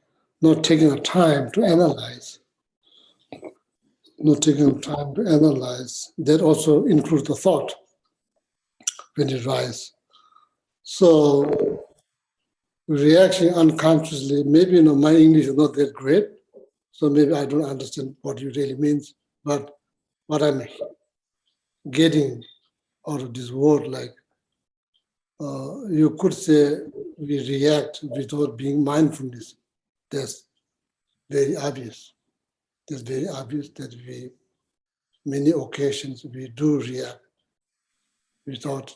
not taking the time to analyze. Not taking time to analyze. That also includes the thought when it arises. So reaction unconsciously, maybe my English is not that great, so maybe I don't understand what you really means, but what I'm getting out of this word, like you could say we react without being mindfulness. That's very obvious. That's very obvious that many occasions we do react without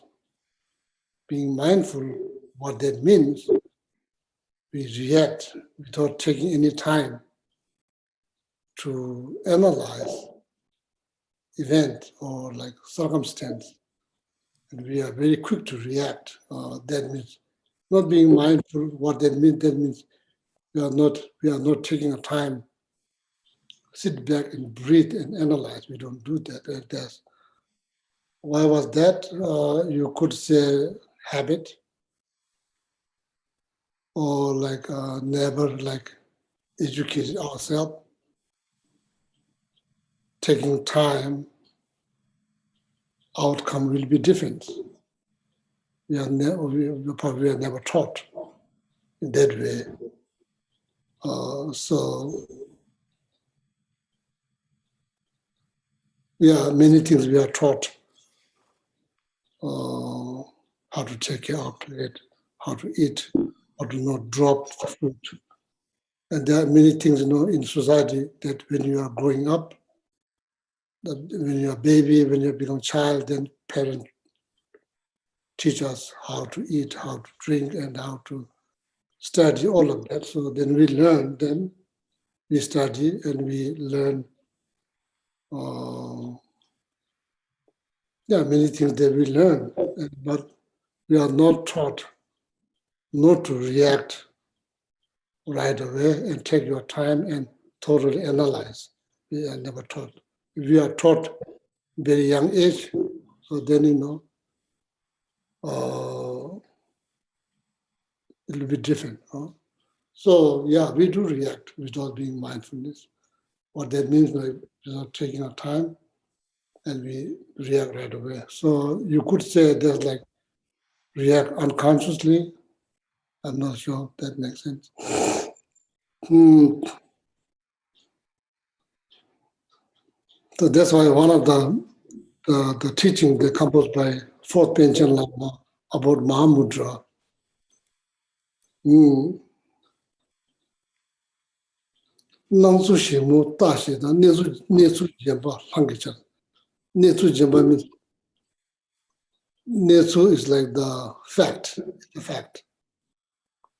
being mindful what that means. We react without taking any time to analyze event or like circumstance. And we are very quick to react. That means not being mindful. What that means we are not taking a time, sit back and breathe and analyze. We don't do that. Why was that? You could say habit, or like never like educated ourselves, taking time, outcome will be different. We probably are never taught in that way. So yeah, many things we are taught. How to take care of it, how to eat, how to not drop the food. And there are many things, in society that when you are growing up, that when you're a baby, when you become a child, then parents teach us how to eat, how to drink, and how to study, all of that. So then we learn, then we study and we learn many things that we learn, but we are not taught not to react right away and take your time and totally analyze. We are never taught. We are taught very young age, so then it'll be different. So yeah, we do react without being mindfulness. What that means, like without taking our time, and we react right away. So you could say there's like react unconsciously. I'm not sure if that makes sense. So that's why one of the teaching that composed by Fourth Panchen Lama about Mahamudra. Nangsu Shimu Tashi, Nesu Jemba Hangicha. Nesu Jemba means Nesu is like the fact. The fact.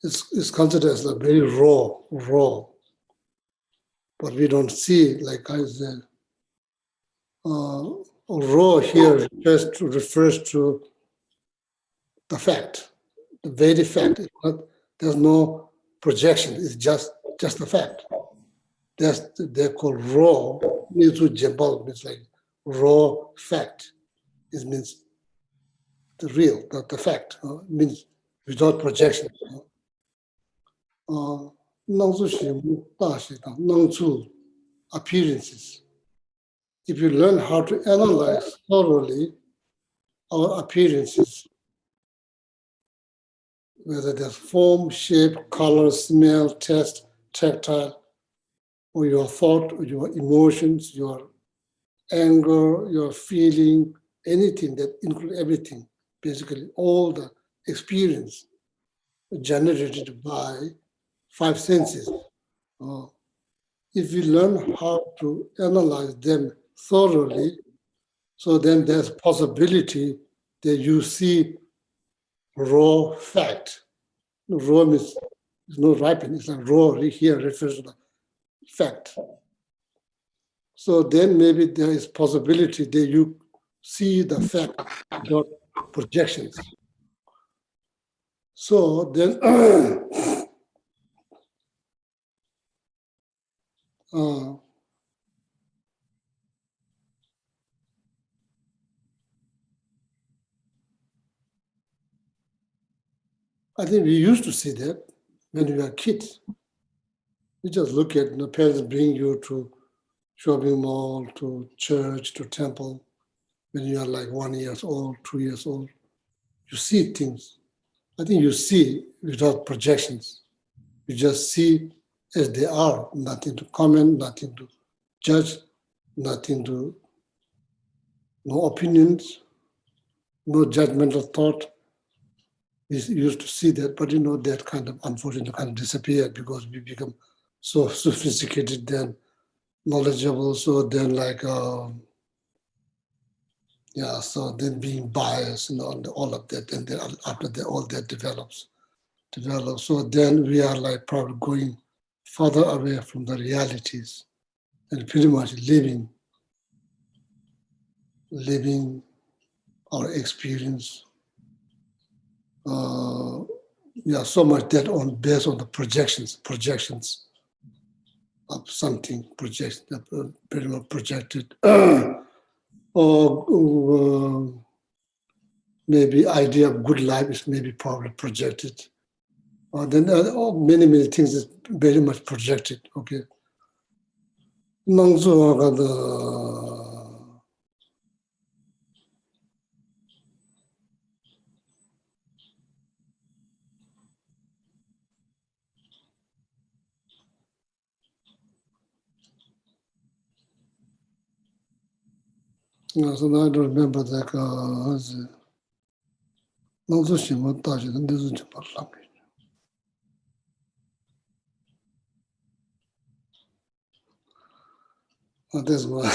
It's considered as like very raw. But we don't see, like I said, raw here refers to the fact, the very fact. There's no projection. It's just the fact. They're called raw. Nizu jebal means like raw fact. It means the real, the fact. Means without projection. Nangzu shimu dashi nangzu appearances. If you learn how to analyze thoroughly our appearances, whether there's form, shape, color, smell, taste, tactile, or your thought, or your emotions, your anger, your feeling, anything that includes everything, basically all the experience generated by five senses. If we learn how to analyze them thoroughly, so then there's possibility that you see raw fact. Raw means it's not ripened, it's like raw here refers to the fact. So then maybe there is possibility that you see the fact without projections. So then I think we used to see that when we were kids. You just look at the parents bring you to shopping mall, to church, to temple. When you are like 1 year old, 2 years old, you see things. I think you see without projections. You just see as they are, nothing to comment, nothing to judge, nothing to, no opinions, no judgmental thought. We used to see that, but that kind of unfortunately kind of disappeared because we become so sophisticated then, knowledgeable, so then so then being biased and all of that, and then after that, all that develops. So then we are like probably going further away from the realities and pretty much living our experience. So much that based on the projections of something, pretty much projected. Or maybe idea of good life is maybe probably projected. Then many things is very much projected. Okay. So now I don't remember that. That's why.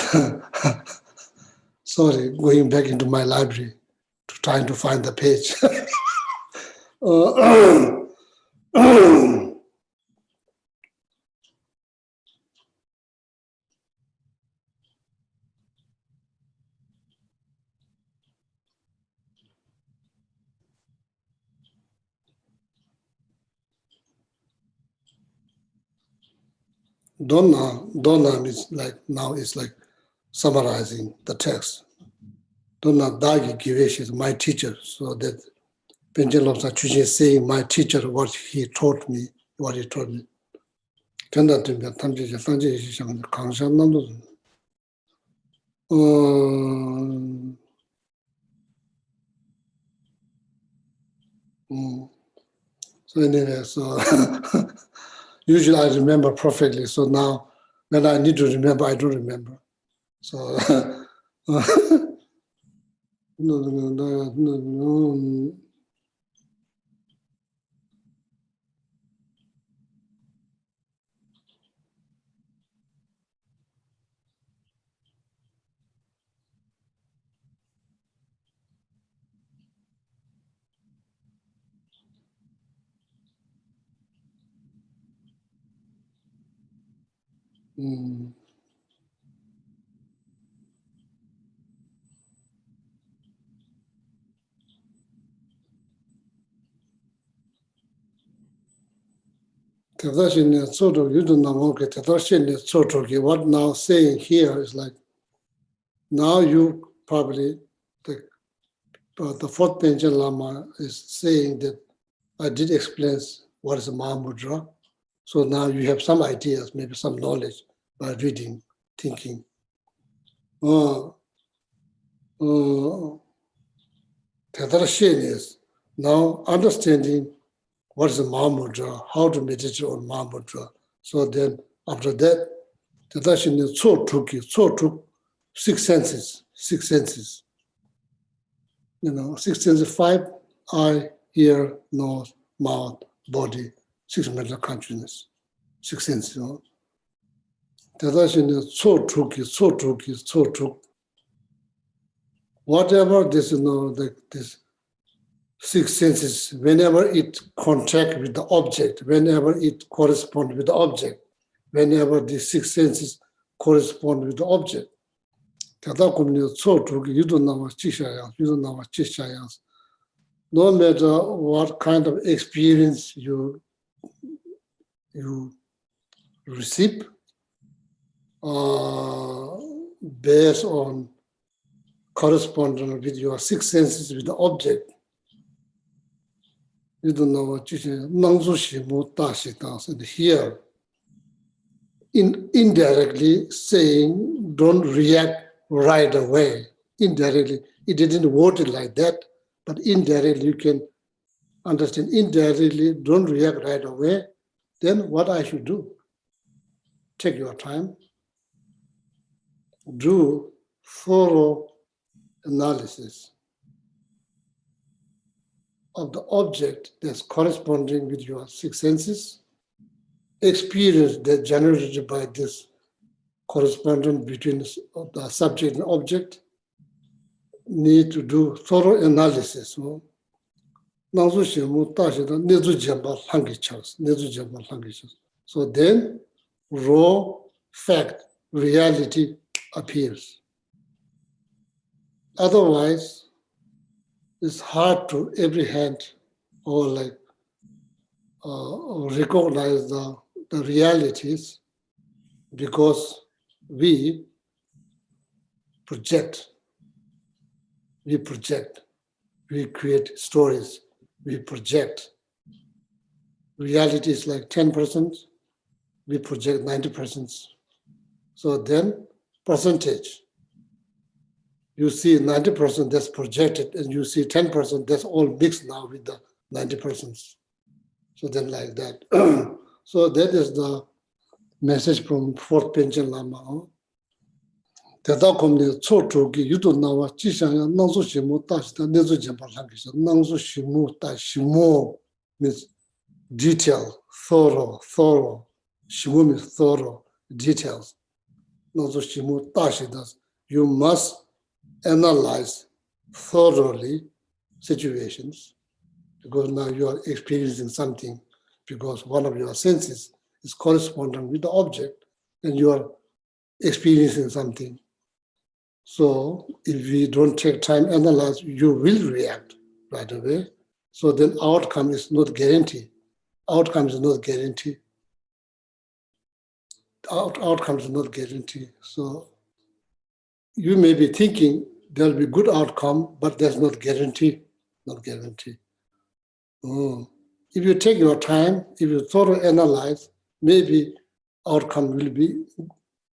Sorry, going back into my library to trying to find the page. Donna is like now is like summarizing the text. Donna Dagi Geshe is my teacher, so that Benjamin Lobster Chuchi is saying my teacher what he taught me. Tenda to me, Tantra Tantra Shang Kangshan Nando. So anyway, so usually I remember perfectly. So now when I need to remember, I don't remember. So no. What now saying here is like, now you probably, the fourth Panchen Lama is saying that I did explain what is a Mahamudra. So now you have some ideas, maybe some knowledge by reading, thinking. Tetrashen is now understanding what is a Mahamudra, how to meditate on Mahamudra. So then after that, Tadashini tso six senses. You know, six senses, 5, eye, ear, nose, mouth, body, 6 mental consciousness, 6 senses. You know. Tadashini tso whatever this, you know, this 6 senses, whenever it contact with the object, whenever it corresponds with the object, whenever the 6 senses correspond with the object, you don't know what Chishayans. No matter what kind of experience you receive, based on corresponding with your 6 senses with the object, you don't know what Chishayans. And here, indirectly saying, don't react right away. Indirectly, it didn't word it like that, but indirectly you can understand. Indirectly, don't react right away. Then what I should do? Take your time, do thorough analysis of the object that's corresponding with your 6 senses, experience that generated by this correspondence between the subject and object, need to do thorough analysis. So then raw fact, reality appears. Otherwise, it's hard to apprehend or like recognize the realities, because we project, we create stories, we project. Reality is like 10%, we project 90%. So then percentage, you see 90% that's projected, and you see 10% that's all mixed now with the 90%. So then like that. So that is the message from 4th Panchen Lama. Tetakomne tsotoki yudo nawa chishanya nangso shimu tashita nezo jempa lankisha. Nangso shimu ta shimu means detail, thorough. Shimu means thorough, details. Nangso shimu tashita. You must analyze thoroughly situations, because now you are experiencing something, because one of your senses is corresponding with the object, and you are experiencing something. So if we don't take time to analyze, you will react right away. So then outcome is not guaranteed. Outcome is not guaranteed. Outcome is not guaranteed. So you may be thinking there'll be good outcome, but that's not guaranteed. Not guaranteed. If you take your time, if you thoroughly analyze, maybe outcome will be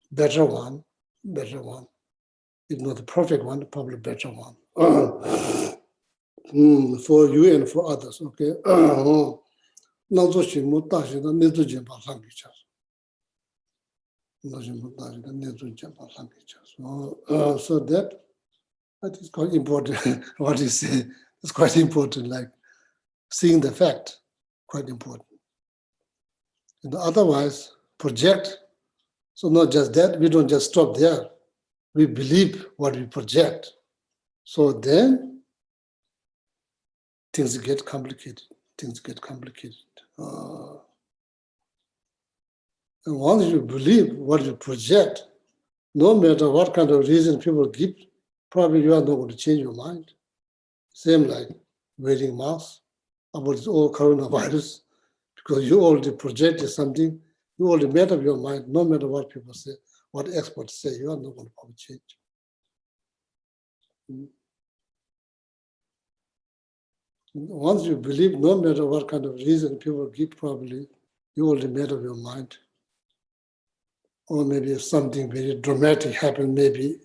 better one. If not the perfect one, probably better one. For you and for others, okay? So that is quite important. What you say is quite important, like seeing the fact, quite important. And otherwise, project. So not just that, we don't just stop there. We believe what we project. So then things get complicated. And once you believe what you project, no matter what kind of reason people give, probably you are not going to change your mind. Same like wearing masks about this whole coronavirus, because you already projected something, you already made up your mind, no matter what people say, what experts say, you are not going to probably change. Once you believe, no matter what kind of reason people give, probably you already made up your mind. Or maybe if something very dramatic happened, maybe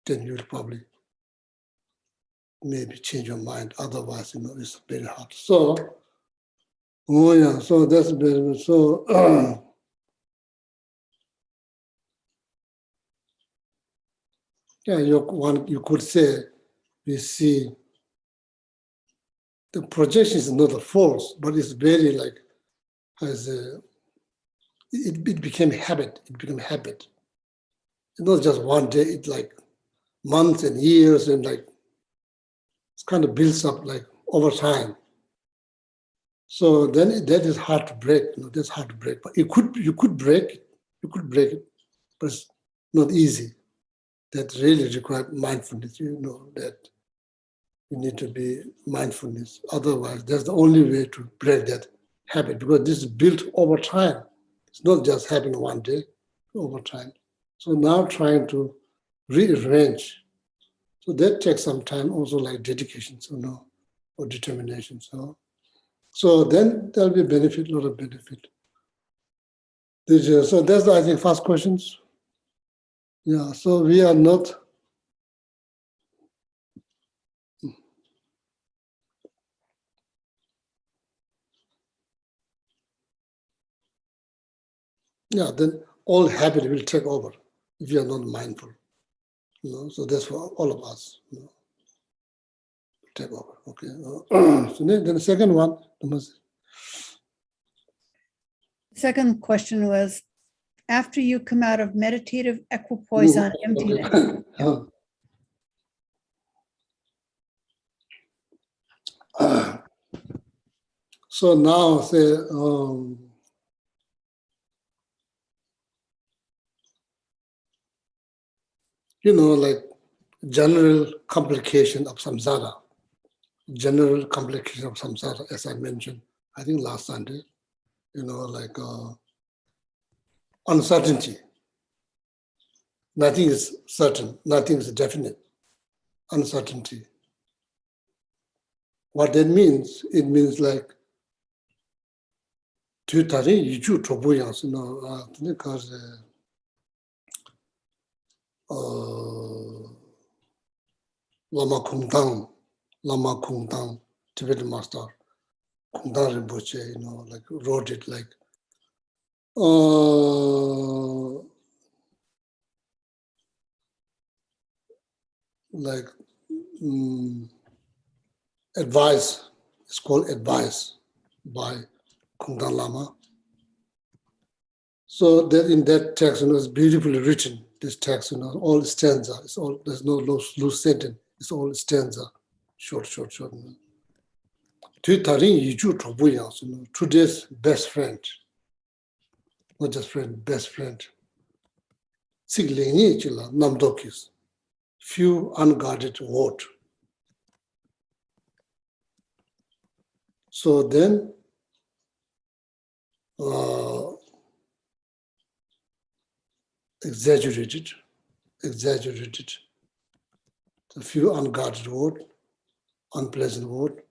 then you'll probably maybe change your mind. Otherwise, it's very hard. So, so that's very so. Yeah, you could say we see the projection is not a force, but it's very like it became habit. It became habit. It's not just one day. It's like months and years, and like it's kind of builds up like over time. So then that is hard to break. That's hard to break. But you could break it. You could break it, but it's not easy. That really requires mindfulness. That you need to be mindfulness. Otherwise, that's the only way to break that habit, because this is built over time. It's not just happening one day, over time. So now trying to rearrange. So that takes some time, also like dedication, or determination. So then there'll be benefit, a lot of benefit. So that's I think first questions. Yeah. So we are not. Yeah, then all habit will take over if you are not mindful. So that's for all of us. Take over. Okay. So then the second one. Second question was, after you come out of meditative equipoise on emptiness. Okay. So now say like general complication of samsara. General complication of samsara, as I mentioned, I think last Sunday, like uncertainty. Nothing is certain, nothing is definite. Uncertainty. What that means, it means like tutari yichu trobuyans, because Lama Kungtang, Tibetan master, Kungtang Rinpoche, like wrote it like advice. It's called Advice by Kungtang Lama. So that in that text, it's beautifully written. This text, all stanza. It's all, there's no loose sentence. It's all stanza, short. Today's best friend, not just friend, best friend. Namdokis, few unguarded word. So then, exaggerated, a few unguarded word, unpleasant word,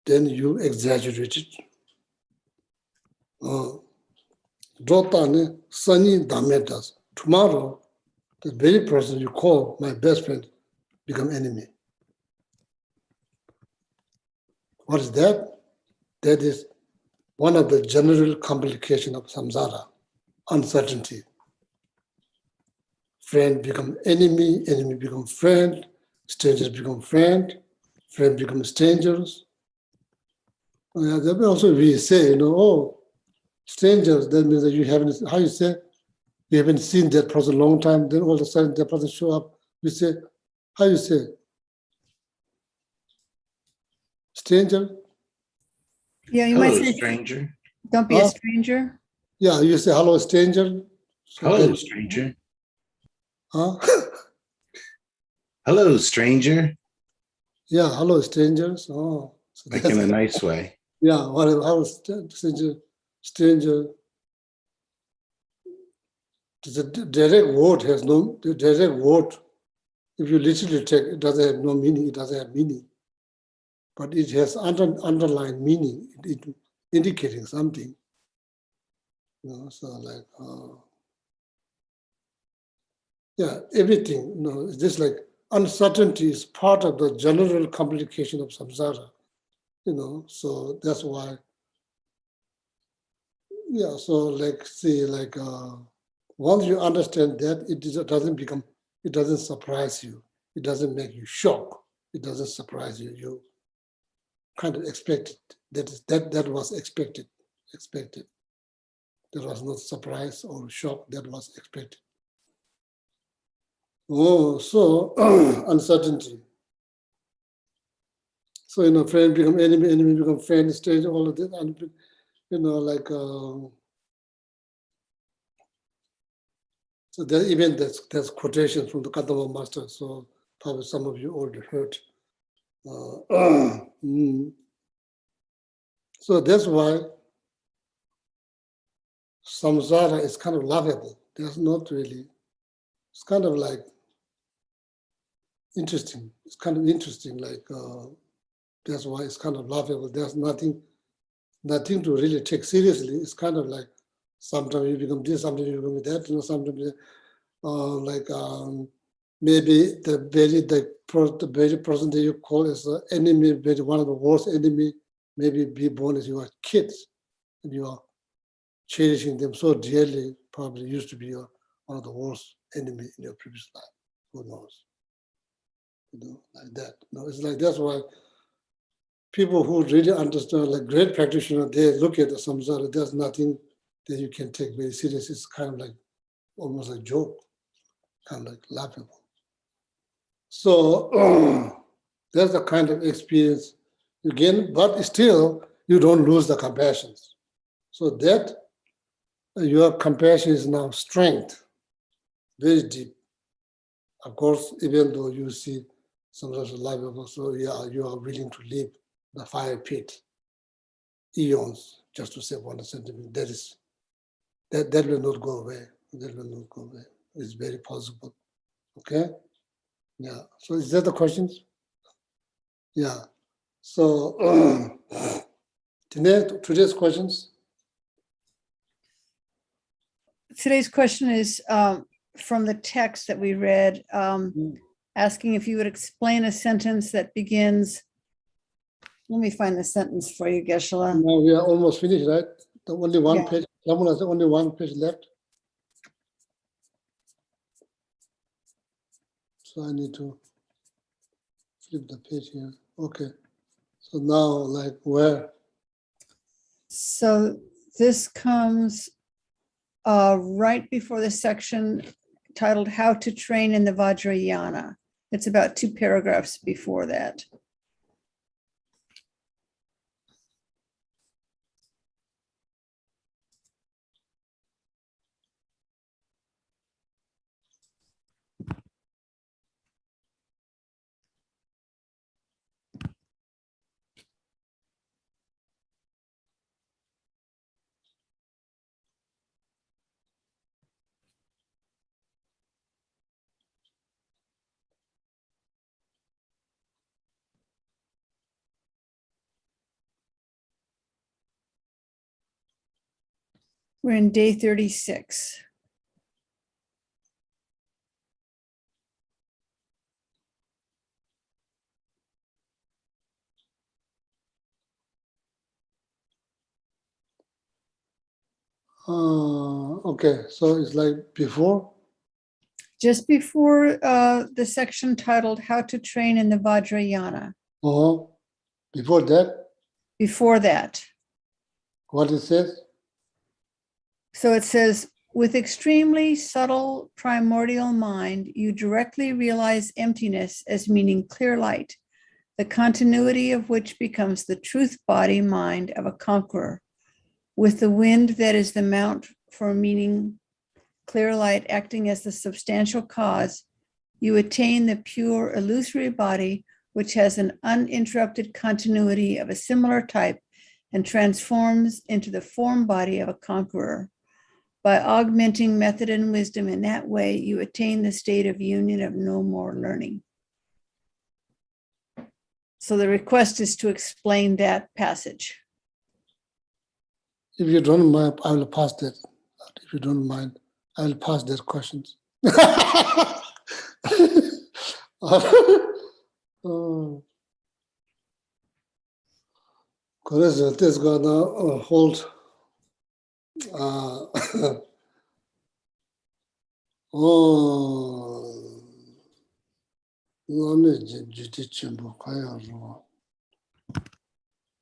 then you exaggerate it. Drotane, sunny dametas. Tomorrow, the very person you call my best friend become enemy. What is that? That is one of the general complications of samsara, uncertainty. Friend become enemy, enemy become friend, strangers become friend become strangers. That also we say, strangers, that means that you haven't, how you say, you haven't seen that person a long time, then all of a sudden that person show up, we say, how you say? Stranger? Yeah, you Hello, might say, stranger. don't be a stranger. Yeah, you say, hello, stranger. So Hello, then, stranger. huh? Hello, stranger. Yeah, hello, strangers. Oh, so Like in a nice way. Yeah, how stranger. The direct word has no, the direct word, if you literally take, it doesn't have no meaning, it doesn't have meaning. But it has underlying meaning, it indicating something. So like, everything, it's just like uncertainty is part of the general complication of samsara, so that's why, so like, see, like, once you understand that, it doesn't become it doesn't surprise you. It doesn't make you shocked. It doesn't surprise you. You kind of expect it. That was expected. That was not surprise or shock. That was expected. Oh, so uncertainty. So, friend become enemy, enemy become friend, stage, all of this, and, like, so there, even there's quotations from the Kadamba master, so probably some of you already heard. So that's why samsara is kind of laughable. There's not really, it's kind of like interesting. It's kind of interesting, like, that's why it's kind of laughable. There's nothing to really take seriously. It's kind of like sometimes you become this, sometimes you become that, sometimes maybe the very person that you call as an enemy, maybe one of the worst enemy, maybe be born as your kids, and you are cherishing them so dearly, probably used to be one of the worst enemy in your previous life. Who knows? Like that. It's like that's why people who really understand, like great practitioners, they look at the samsara. There's nothing that you can take very serious. It's kind of like almost a joke, kind of like laughable. So that's the kind of experience you gain, but still you don't lose the compassion. So that your compassion is now strength, very deep. Of course, even though you see sometimes laughable, so you are willing to leave the fire pit, eons, just to save 1 centimeter. That will not go away. That will not go away. It's very possible. Okay? Yeah. So is that the questions? Yeah. So today's questions? Today's question is from the text that we read, asking if you would explain a sentence that begins, let me find the sentence for you, Geshe. Now we are almost finished, right? The only one Yeah. page. Someone has only one page left. So I need to flip the page here. Okay. So now, like, where? So this comes right before the section titled How to Train in the Vajrayana. It's about 2 paragraphs before that. We're in day 36. Okay, so it's like before? Just before the section titled How to Train in the Vajrayana. Before that, Before that. what it says? So it says, with extremely subtle primordial mind, you directly realize emptiness as meaning clear light, the continuity of which becomes the truth body mind of a conqueror. With the wind that is the mount for meaning clear light acting as the substantial cause, you attain the pure illusory body, which has an uninterrupted continuity of a similar type and transforms into the form body of a conqueror. By augmenting method and wisdom in that way, you attain the state of union of no more learning. So the request is to explain that passage. If you don't mind, I will pass that. If you don't mind, I will pass that questions. This is gonna hold. Lame jiti chimbo kaya rwa.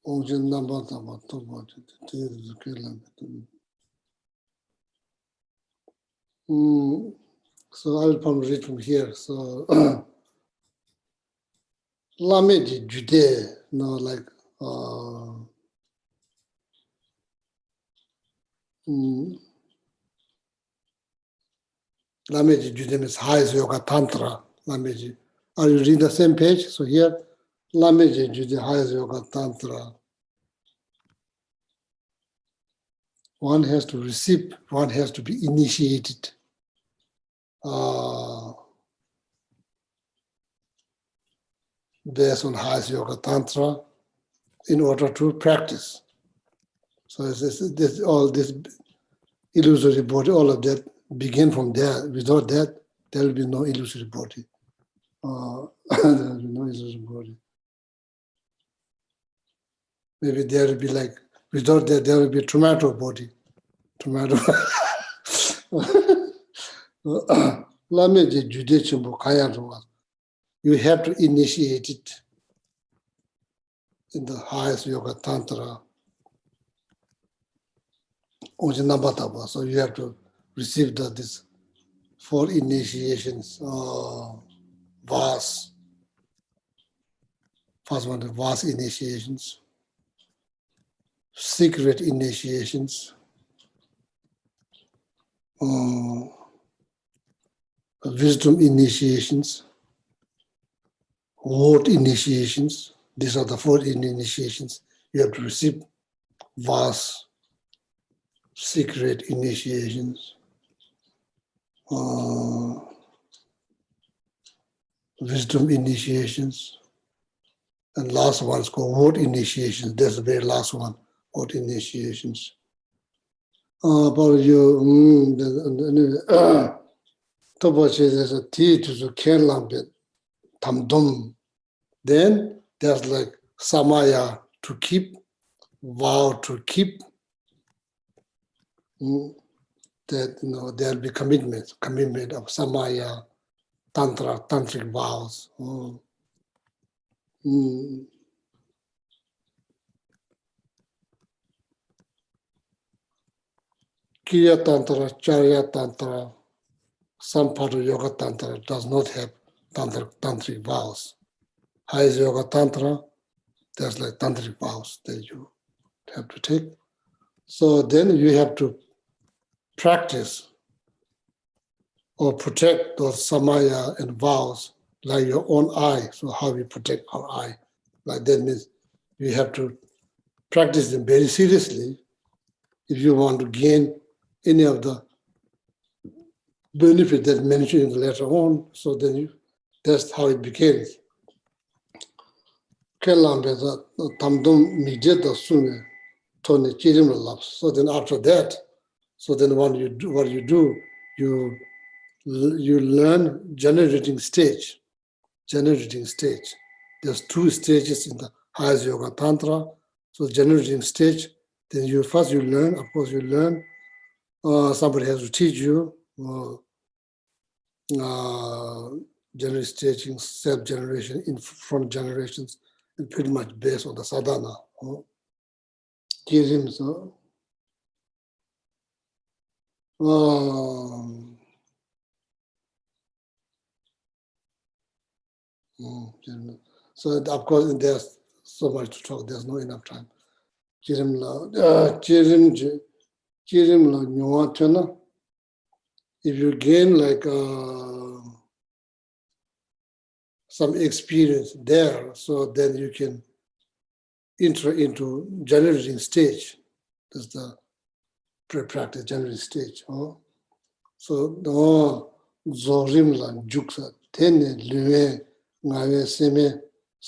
Ongin namba tama toba jiti zuke lame. So I will probably read from here. So Lame ji jude, no, like Lame ji jude means highest yoga tantra. Lame ji. Are you reading the same page? So here, Lame ji jude highest yoga tantra. One has to receive, one has to be initiated. Based on highest yoga tantra in order to practice. So all this illusory body, all of that begin from there. Without that, there will be no illusory body. There will be no illusory body. Maybe there will be like, without that, there will be a tomato body. Tomato. You have to initiate it in the highest yoga tantra. So you have to receive this 4 initiations. Vas. First one is Vas initiations. Secret initiations. Wisdom initiations. Word initiations. These are the 4 initiations you have to receive. Vas. Secret initiations. Wisdom initiations. And last one is called word initiations. That's the very last one, word initiations. About you, there's a tea to can lambit, tamdum. Then there's like samaya to keep, vow to keep. That there'll be commitment of samaya, tantric vows. Kriya Tantra, Charya Tantra, some part of Yoga Tantra does not have tantric vows. Highest Yoga Tantra, there's like tantric vows that you have to take. So then you have to practice or protect those samaya and vows like your own eye. So how we protect our eye. Like that means you have to practice them very seriously if you want to gain any of the benefit that mentioned later on. So then that's how it begins. So then after that, so then what you do, you learn generating stage. There's 2 stages in the highest yoga tantra. So generating stage, then you learn, of course you learn. Somebody has to teach you. General staging, self-generation, in front generations, and pretty much based on the sadhana. So of course there's so much to talk, there's no enough time. If you gain like some experience there, so then you can enter into generating stage. That's the pre-practice generating stage. So the zorim la juksa tene luwe ngawe seme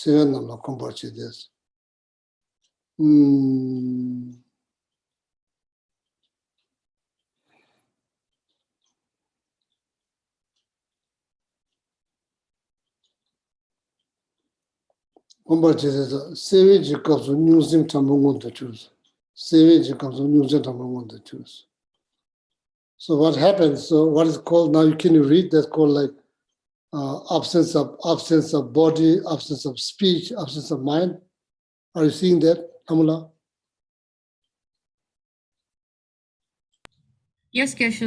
namla kombachi des. Kombachi des sewe jikapsu nyuzim tamungun to choose. Sewe jikapsu nyuzim tamungun to choose. So what happens? So what is called now? You can read that's called like absence of body, absence of speech, absence of mind. Are you seeing that, Amula? Yes, Geshe.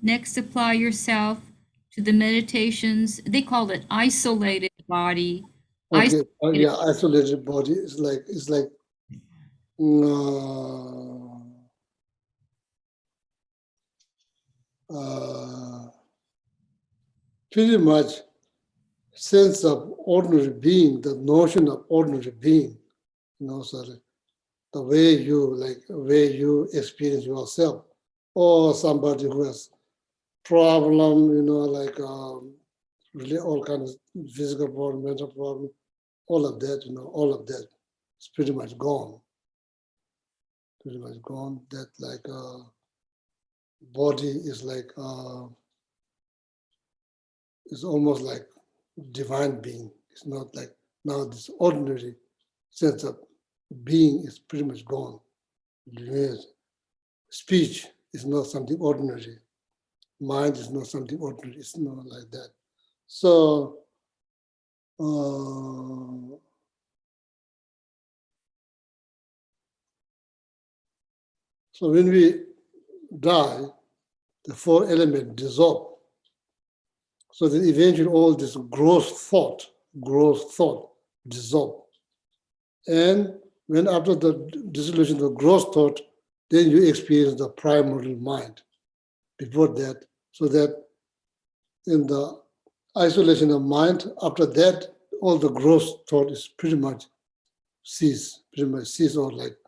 Next, apply yourself to the meditations. They call it isolated body. Okay. Isolated. Isolated body is like pretty much sense of ordinary being, the notion of ordinary being, sorry, the way you experience yourself, or somebody who has problem, really all kinds of physical problem, mental problem, all of that, all of that is pretty much gone. Pretty much gone. That body is it's almost like divine being. It's not like now this ordinary sense of being is pretty much gone. Yes. Speech is not something ordinary. Mind is not something ordinary. It's not like that. So so when we die, the four elements dissolve. So that eventually all this gross thought dissolve. And when after the dissolution of the gross thought, then you experience the primordial mind. Before that, so that in the isolation of mind, after that, all the gross thought is pretty much cease or like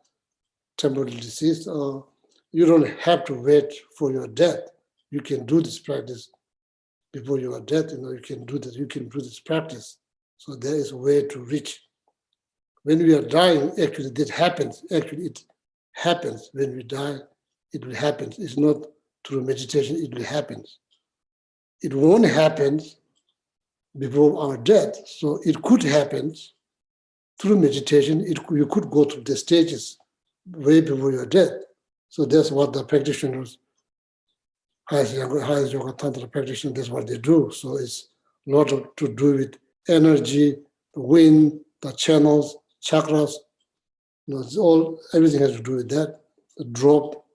temporarily cease. You don't have to wait for your death. You can do this practice before your death. You can do that. You can do this practice. So there is a way to reach. When we are dying, actually, that happens. Actually, it happens when we die. It will happen. It's not through meditation. It will happen. It won't happen before our death. So it could happen through meditation. You could go through the stages way before your death. So that's what the practitioners, highest yoga tantra practitioners, that's what they do. So it's a lot to do with energy, the wind, the channels, chakras. It's all, everything has to do with that. The drop.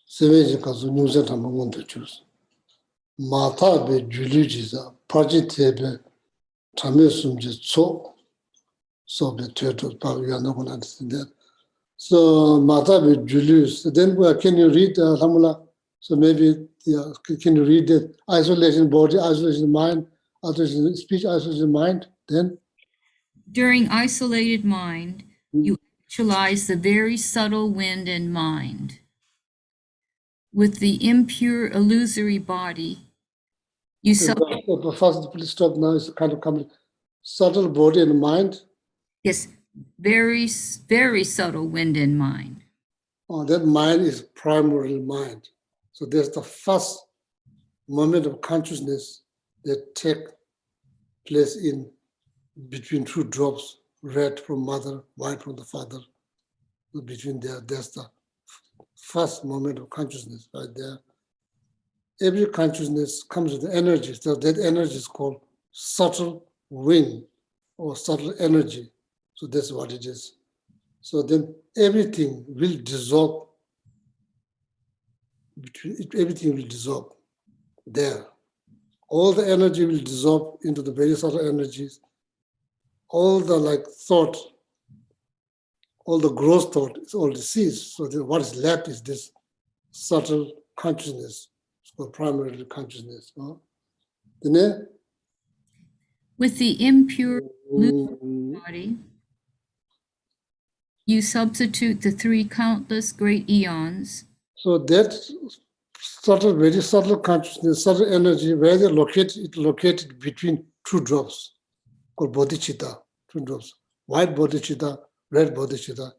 Seveji kazu nyuze tama ngonda choose. Mata be juli jiza, paji tebe, tame sumje tso, so be tueto, you are not going to understand that. So mata be juli, so then can you read Hamula? So maybe, can you read that? Isolation body, isolation mind, isolation speech, isolation mind, then? During isolated mind, you actualize the very subtle wind and mind. With the impure illusory body, you First, please stop now. It's kind of coming. Subtle body and mind. yes, very, very subtle wind and mind. That mind is primary mind. So there's the first moment of consciousness that take place in between two drops, red from mother, white from the father. Between there, there's the first moment of consciousness right there. Every consciousness comes with energy. So that energy is called subtle wind or subtle energy. So that's what it is. So then everything will dissolve. Everything will dissolve there. All the energy will dissolve into the very subtle energies. All the thought, all the gross thought is all deceased. So then what is left is this subtle consciousness. It's called primary consciousness. With the impure body, you substitute the three countless great eons. So that subtle, very subtle consciousness, subtle energy, where they locate it, located between two drops called bodhicitta, two drops. White bodhicitta, red bodhicitta,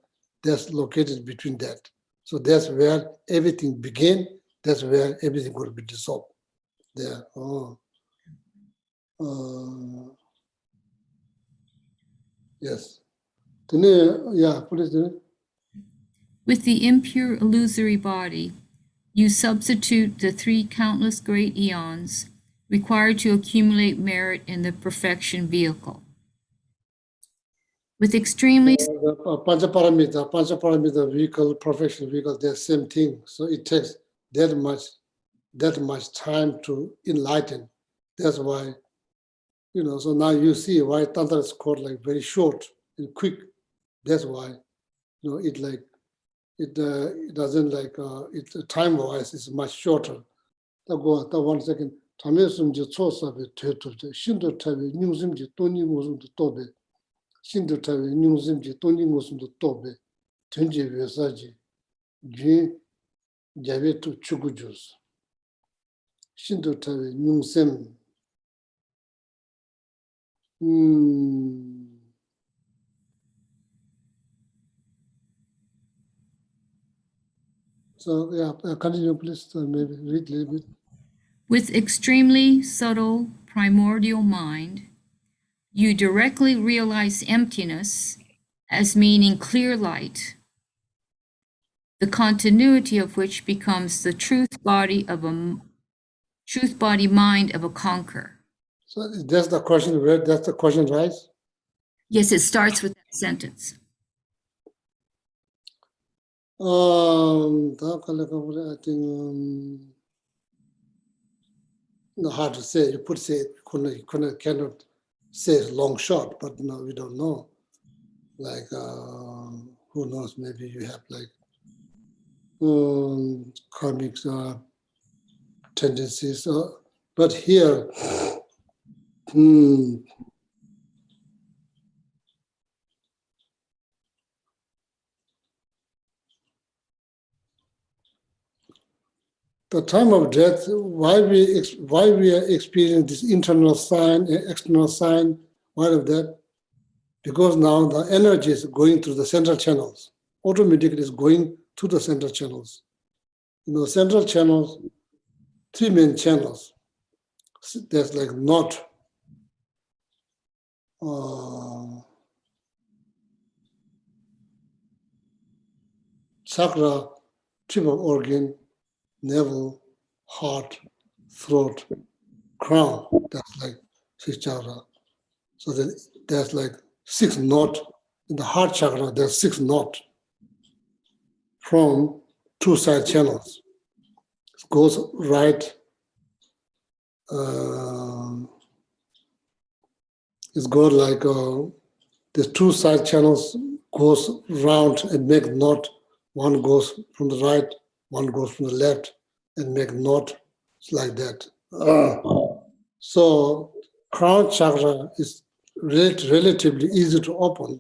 that's located between that. So that's where everything began, that's where everything will be dissolved. There. Yes. Yeah, please. With the impure illusory body, you substitute the three countless great eons required to accumulate merit in the perfection vehicle. With extremely Panchaparamita vehicle, perfection vehicle, they're same thing. So it takes that much time to enlighten. That's why, so now you see why Tantra is called like very short and quick. That's why, it doesn't like, time-wise is much shorter. That 1 second. Tamesum Josa, Shindo Tavi, Newsim, Tony Musum to Tobe, Shindo Tavi, Newsim, Tony Musum to Tobe, Tenji Vesaji, Jin Javetu Chugujus, Shindo Tavi, Newsim. So, yeah, continue, please, maybe read a little bit. With extremely subtle primordial mind, you directly realize emptiness as meaning clear light, the continuity of which becomes the truth body mind of a conqueror. So that's the question, that's the question, right? Yes, it starts with that sentence. I think not hard to say. You could say cannot say it's long shot, but no, we don't know. Like who knows? Maybe you have like karmic tendencies. But here, the time of death, why we are experiencing this internal sign, external sign, why of that? Because now the energy is going through the central channels. Automatically is going to the central channels. Central channels, 3 main channels. There's like not chakra, triple organ, navel, heart, throat, crown. That's like 6 chakra. So then there's like 6 knot. In the heart chakra, there's 6 knot from 2 side channels. It goes right. It's got like the 2 side channels goes round and make knot. One goes from the right, one goes from the left, and make knot. It's like that. So crown chakra is relatively easy to open.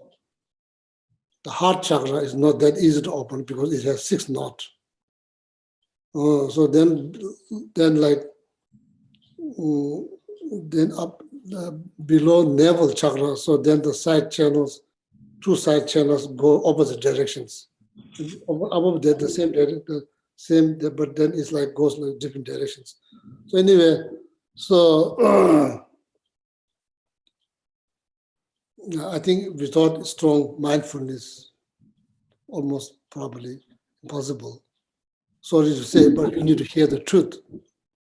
The heart chakra is not that easy to open because it has 6 knots. So then like then up below navel chakra. So then the side channels, 2 side channels go opposite directions. Above that, the same, but then it's like goes like different directions. So anyway, so I think without strong mindfulness, almost probably impossible. Sorry to say, but you need to hear the truth.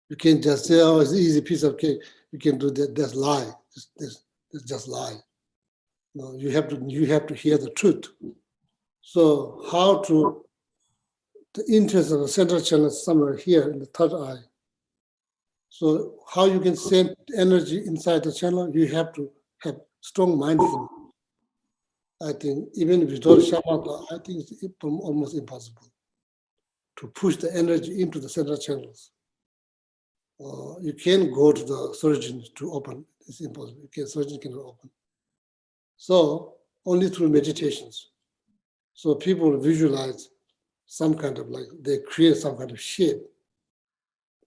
You can't just say, "Oh, it's an easy piece of cake." You can do that. That's lie. It's just lie. No, you have to hear the truth. So how to the interest of the central channel is somewhere here in the third eye. So how you can send energy inside the channel, you have to have strong mindfulness. I think even without shamatha, I think it's almost impossible to push the energy into the central channels. You can't go to the surgeon to open. It's impossible. Surgeon cannot open. So only through meditations. So people visualize some kind of like, they create some kind of shape.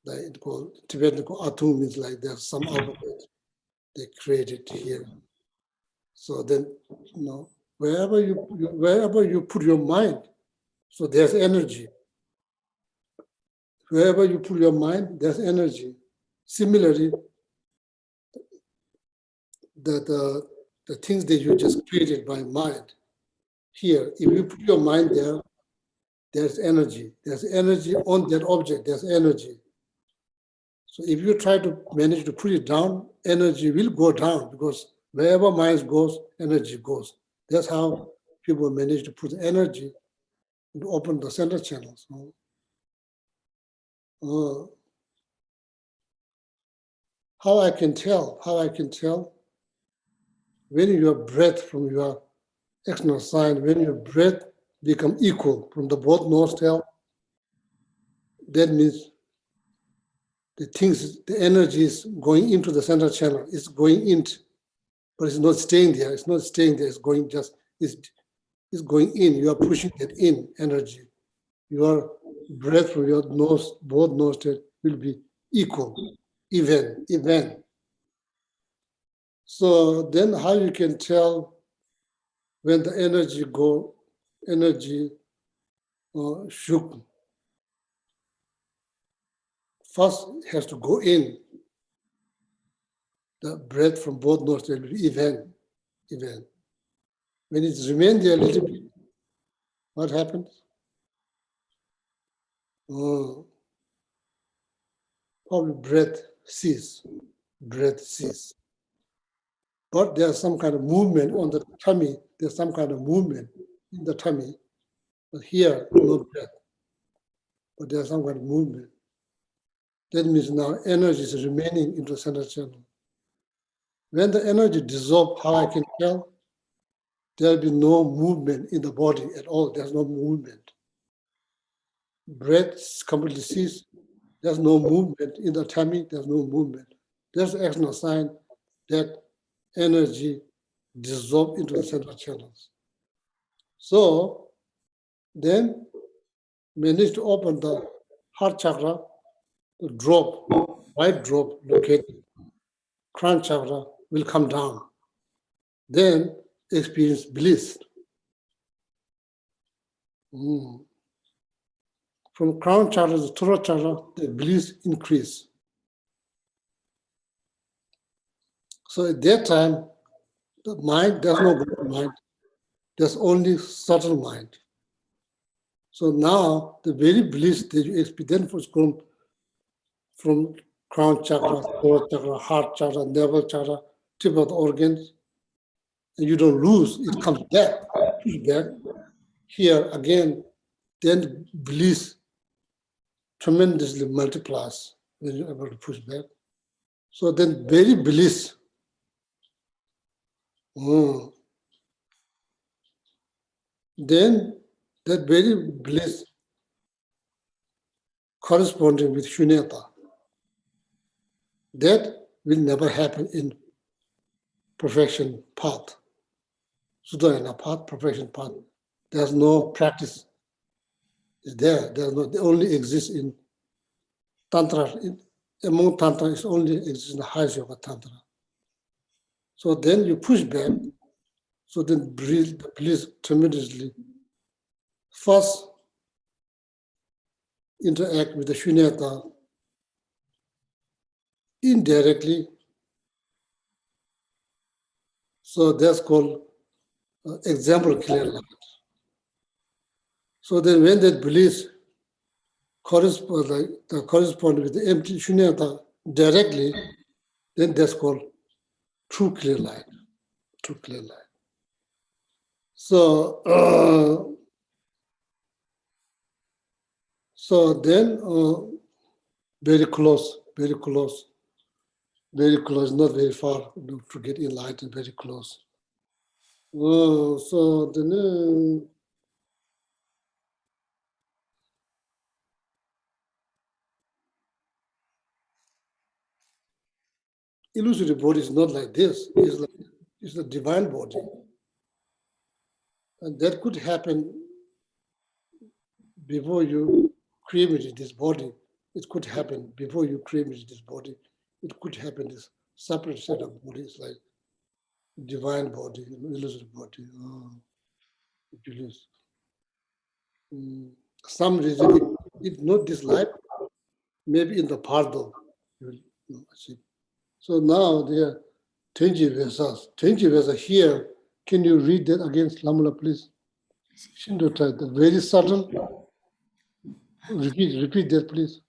Like it called, Tibetan called Atum means like there's some alphabet they created here. So then, wherever you put your mind, so there's energy. Wherever you put your mind, there's energy. Similarly, the things that you just created by mind, here, if you put your mind there, there's energy. There's energy on that object, there's energy. So if you try to manage to put it down, energy will go down because wherever mind goes, energy goes. That's how people manage to put energy and open the center channels. How I can tell? When your breath from your external side, when your breath become equal from the both nostrils, that means the energy is going into the center channel. It's going in, but it's not staying there. It's not staying there. It's going it's going in. You are pushing it in energy. Your breath from your nose, both nostrils will be equal, even. So then how you can tell when the energy shook. First has to go in. The breath from both nostrils will be even. When it remains there a little bit, what happens? Probably breath cease. But there's some kind of movement on the tummy. There's some kind of movement in the tummy. But here, no breath. But there's some kind of movement. That means now energy is remaining into the center channel. When the energy dissolves, how I can tell? There'll be no movement in the body at all. There's no movement. Breath completely cease. There's no movement in the tummy. There's no movement. There's an external sign that energy dissolved into the central channels. So then manage to open the heart chakra, the drop, white drop located, crown chakra will come down. Then experience bliss. From crown chakra to throat chakra, the bliss increase. So at that time, the mind, there's no good mind, there's only subtle mind. So now the very bliss that you experience from crown chakra, throat chakra, heart chakra, navel chakra, tip of the organs, and you don't lose, it comes back, push back. Here again, then bliss tremendously multiplies when you're able to push back. So then very bliss. Then that very bliss corresponding with shunyata, that will never happen in perfection path. Sudharana path, perfection path. There's no practice. It's there. They only exist in Tantra. Among Tantra, it only exists in the highest yoga Tantra. So then you push back, so then breathe the bliss tremendously. First, interact with the shunyata indirectly. So that's called example clear light. So then when that bliss corresponds with the empty shunyata directly, then that's called true clear light. So, so then very close, not very far to get enlightened, very close. So then illusory body is not like this. It's the divine body. And that could happen before you created this body. It could happen before you created this body. It could happen this separate set of bodies like divine body, illusory body. Some reason, if not this life, maybe in the Pardo, you will achieve. So now there are 20 Vesas. 20 Vesas here. Can you read that again, Lamula, please? Shindotai, the very subtle. Repeat that, please.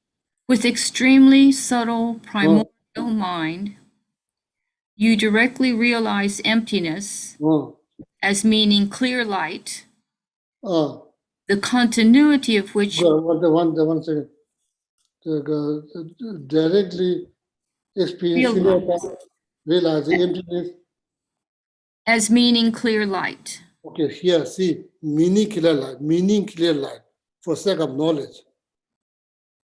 With extremely subtle primordial mind, you directly realize emptiness as meaning clear light, the continuity of which One second. Directly experiencing realizing emptiness. as meaning clear light. Okay, here, see, meaning clear light, for sake of knowledge.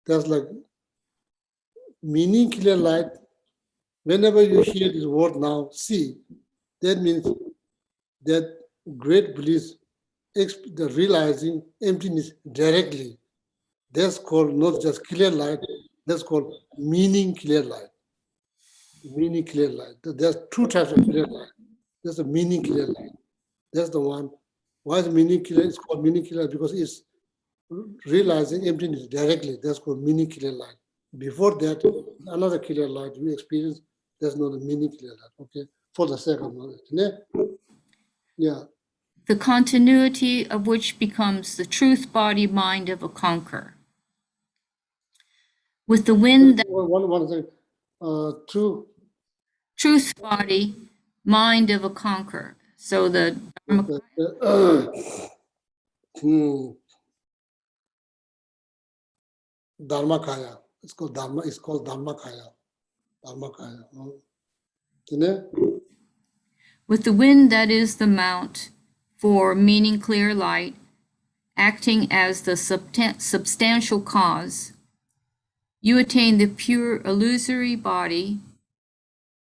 That's like meaning clear light. Whenever you hear this word now, see, that means that great bliss, the realizing emptiness directly. That's called not just clear light, that's called meaning clear light. Meaning clear light. There's two types of clear light. There's a meaning clear light. That's the one. Why is meaning clear? It's called meaning clear because it's realizing emptiness directly. That's called meaning clear light. Before that, another clear light we experience, there's not a meaning clear light, okay? For the sake of knowledge. Yeah. The continuity of which becomes the truth body mind of a conqueror. With the wind that One second. truth body mind of a conqueror. So the Dharmakaya. It's called Dharma. It's called Dharmakaya. Dharmakaya. with the wind that is the mount for meaning clear light, acting as the substantial cause, you attain the pure illusory body,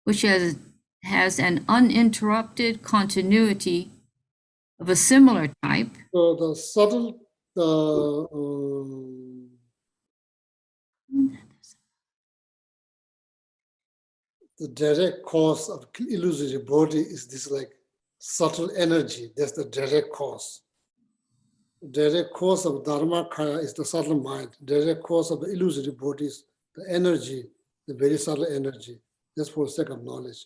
which has an uninterrupted continuity of a similar type. So the subtle, the direct cause of illusory body is this like subtle energy. That's the direct cause. Direct cause of Dharmakaya is the subtle mind. Direct cause of the illusory body is the energy, the very subtle energy. That's for the sake of knowledge.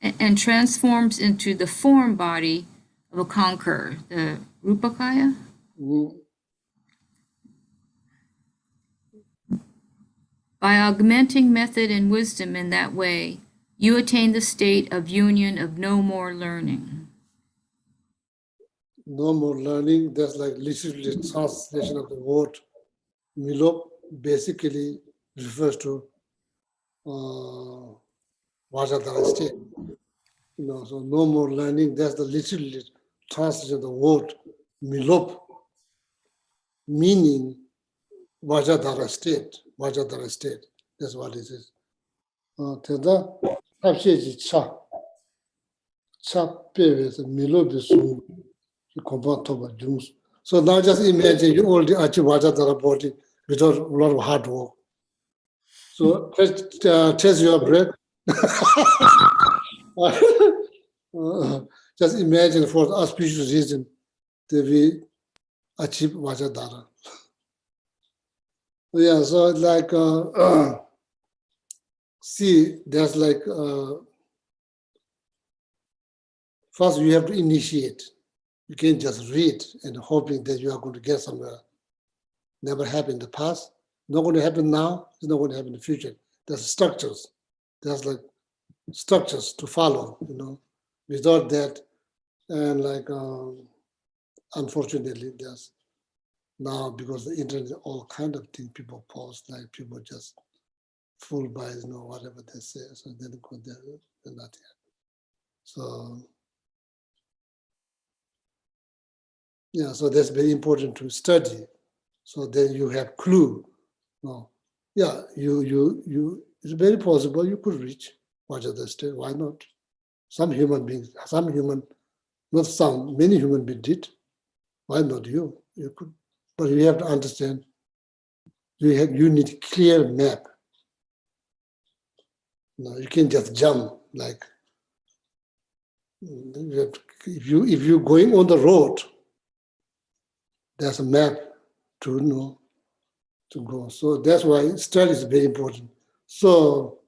And transforms into the form body of a conqueror, the Rupakaya. By augmenting method and wisdom in that way, you attain the state of union of no more learning. No more learning, that's like literally translation of the word. Milop basically refers to Vajrayana state. So no more learning, that's the literally translation of the word Milop, meaning Vajrayana state. Vajrayana state, that's what it is. Tenda, Tapsheji Cha. Cha Peves, Milop is so now just imagine you already achieve Vajrayana body without a lot of hard work. So test your breath. Just imagine for the auspicious reason that we achieve Vajrayana. Yeah, so like, see, there's like, first you have to initiate. You can't just read and hoping that you are going to get somewhere. Never happened in the past, not going to happen now, it's not going to happen in the future. There's structures. There's like structures to follow, Without that, and like, unfortunately, there's now, because the internet, all kind of things people post, like people just fooled by, whatever they say, so they don't go there, they're not here. So, yeah, so that's very important to study. So then you have clue. Yeah, you. It's very possible you could reach Vajrayana state. Why not? Some human beings, not some, many human beings did. Why not you? You could, but you have to understand. You need a clear map. You can't just jump like. If you're going on the road, there's a map to know to go. So that's why study is very important. So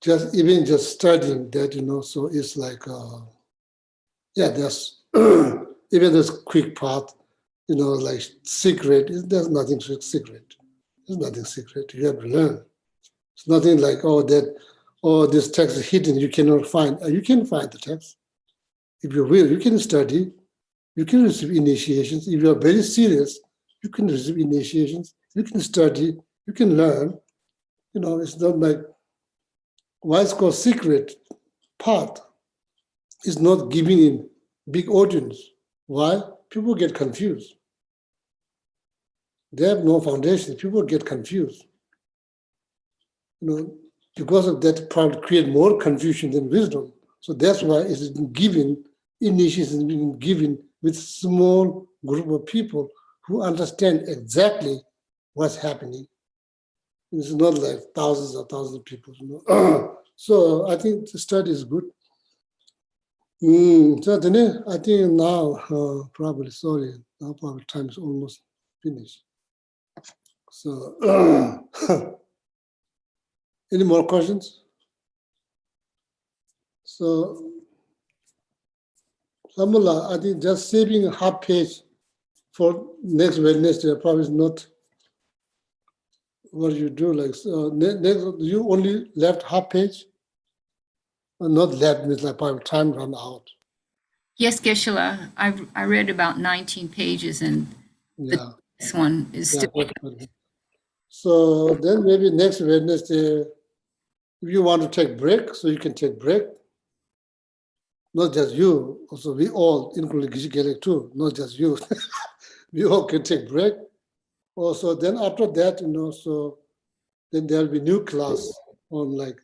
even just studying that, so it's like, there's even this quick part, like secret, there's nothing secret. There's nothing secret. You have to learn. It's nothing like, this text is hidden, you cannot find. You can find the text. If you will, you can study, you can receive initiations. If you are very serious, you can receive initiations, you can study, you can learn. It's not like, why it's called secret part is not giving in big audience. Why? People get confused. They have no foundation. People get confused. Because of that, probably create more confusion than wisdom. So that's why it's been given, initiation is being given with small group of people who understand exactly what's happening. It's not like thousands of people. So I think the study is good. So then I think now probably time is almost finished. So any more questions? So Samula, I think just saving a half page for next Wednesday probably is not what you do. Like next, you only left half page, or not left means like probably time run out. Yes, Geshe, I read about 19 pages, and Yeah. this one is still. So then maybe next Wednesday, if you want to take break, so you can take break. Not just you, also we all, including Geshe Gelek too, not just you. We all can take break. Also, then after that, so then there'll be new class on like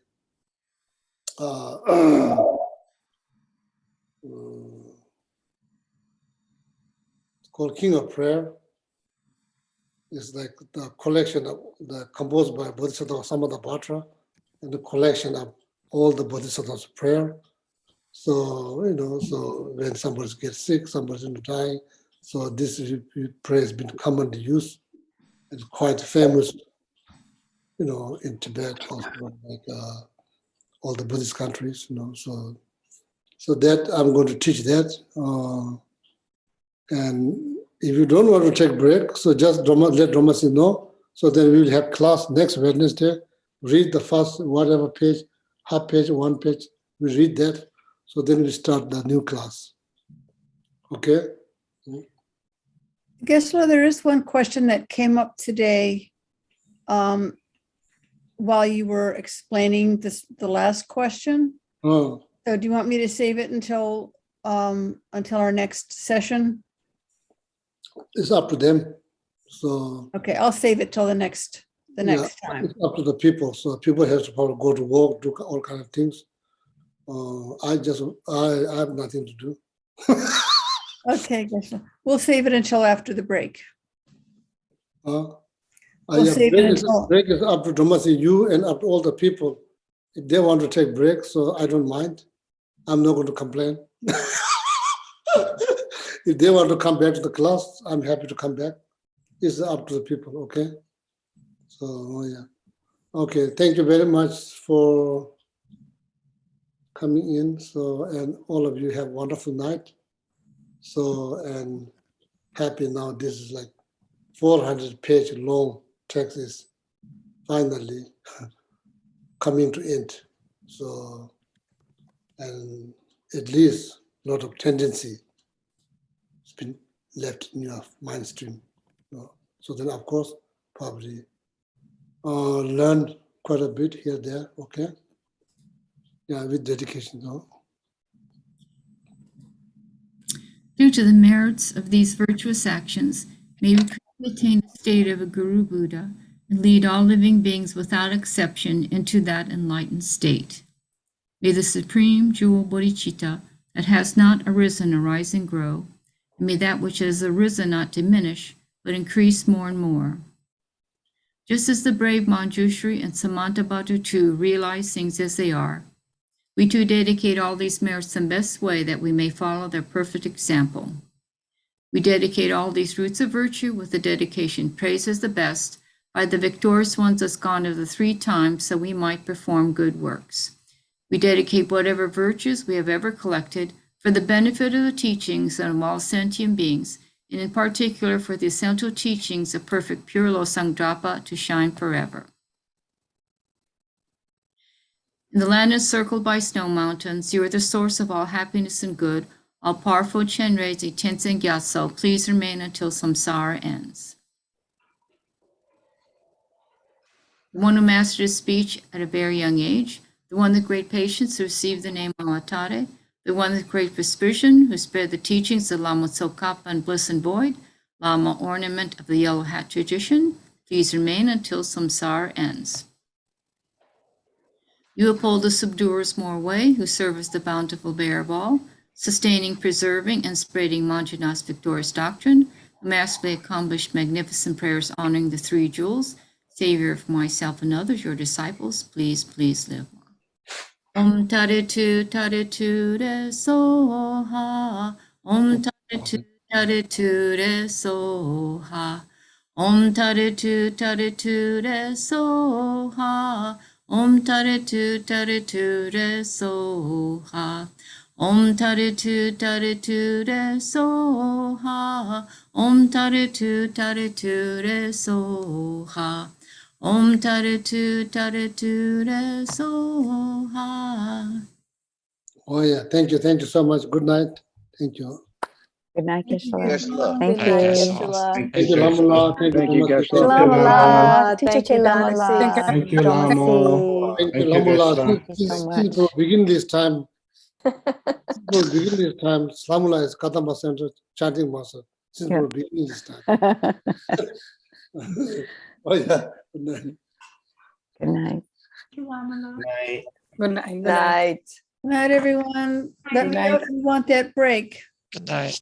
it's called King of Prayer. It's like the collection of the composed by Bodhisattva Samadapatra, and the collection of all the Bodhisattvas' prayer. So, so when somebody gets sick, somebody's dying, so this prayer has been commonly used. It's quite famous, in Tibet, also like all the Buddhist countries, So that I'm going to teach that. And if you don't want to take break, so just let Dhamasi know. So then we will have class next Wednesday. Read the first whatever page, half page, one page. We read that. So then we start the new class. Okay? Geshe, there is one question that came up today while you were explaining the last question. Oh, So do you want me to save it until our next session? it's up to them. So Okay, I'll save it till the next time. it's up to the people. So people have to probably go to work, do all kind of things. I have nothing to do. Okay, Geshe. We'll save it until after the break. We'll save it until- break is up to Dhamasi, you and up to all the people. If they want to take break, so I don't mind. I'm not going to complain. If they want to come back to the class, I'm happy to come back. It's up to the people, okay? So, yeah. Okay, thank you very much for coming in. So, and all of you have a wonderful night. So, and happy now, this is like 400-page long text is finally coming to end. So, and at least a lot of tendency has been left in your mind stream. So then, of course, probably learn quite a bit here, there, okay? Yeah, with dedication, though. Due to the merits of these virtuous actions, may we quickly attain the state of a Guru Buddha and lead all living beings without exception into that enlightened state. May the supreme jewel bodhicitta that has not arisen arise and grow, and may that which has arisen not diminish, but increase more and more. Just as the brave Manjushri and Samantabhadra too realize things as they are, we too dedicate all these merits in the best way that we may follow their perfect example. We dedicate all these roots of virtue with the dedication praised as the best by the victorious ones thus gone of the 3 times, so we might perform good works. We dedicate whatever virtues we have ever collected for the benefit of the teachings of all sentient beings, and in particular for the essential teachings of perfect pure Losangdrapa to shine forever. In the land encircled by snow mountains, you are the source of all happiness and good. All powerful Chenrezig Tenzin Gyatso, please remain until samsara ends. The one who mastered his speech at a very young age, the one with great patience who received the name Alatare, the one with great perspiration who spread the teachings of Lama Tsongkhapa and Bliss and Void, Lama ornament of the yellow hat tradition, please remain until samsara ends. You uphold the subduer's more way, who serve as the bountiful bearer of all, sustaining, preserving, and spreading Manjunath's victorious doctrine, who masterfully accomplished magnificent prayers honoring the 3 jewels, Savior of myself and others, your disciples, please live on. Om Taritu Taritu Re Soha. Om Taritu Taritu Re Soha. Om Taritu Taritu Re Soha. Om Taritu Taritu Re Soha. Om Taritu Taritu Re Soha. Om Taritu Taritu Re Soha. Om Taritu Taritu Re Soha. Oh yeah, thank you so much. Good night. Thank you. Good night, Thank you, Geshe. Geshe. Thank Good night, you. Geshe-la. Thank you, Lamala. Thank you, Thank you, Namaste. Geshe. Thank you, Lamala. Thank Teacher you, Lamala. Thank you, Lama. Namaste. Thank you, Thank you, Lamala. Geshe. Thank you so much. Since we begin this time, Lamala is Kadamba Center chanting master. Since Yeah. we begin this time. Oh yeah, good night. Good night. Night. Good night. Good night, everyone. Let me know if you want that break. Good night.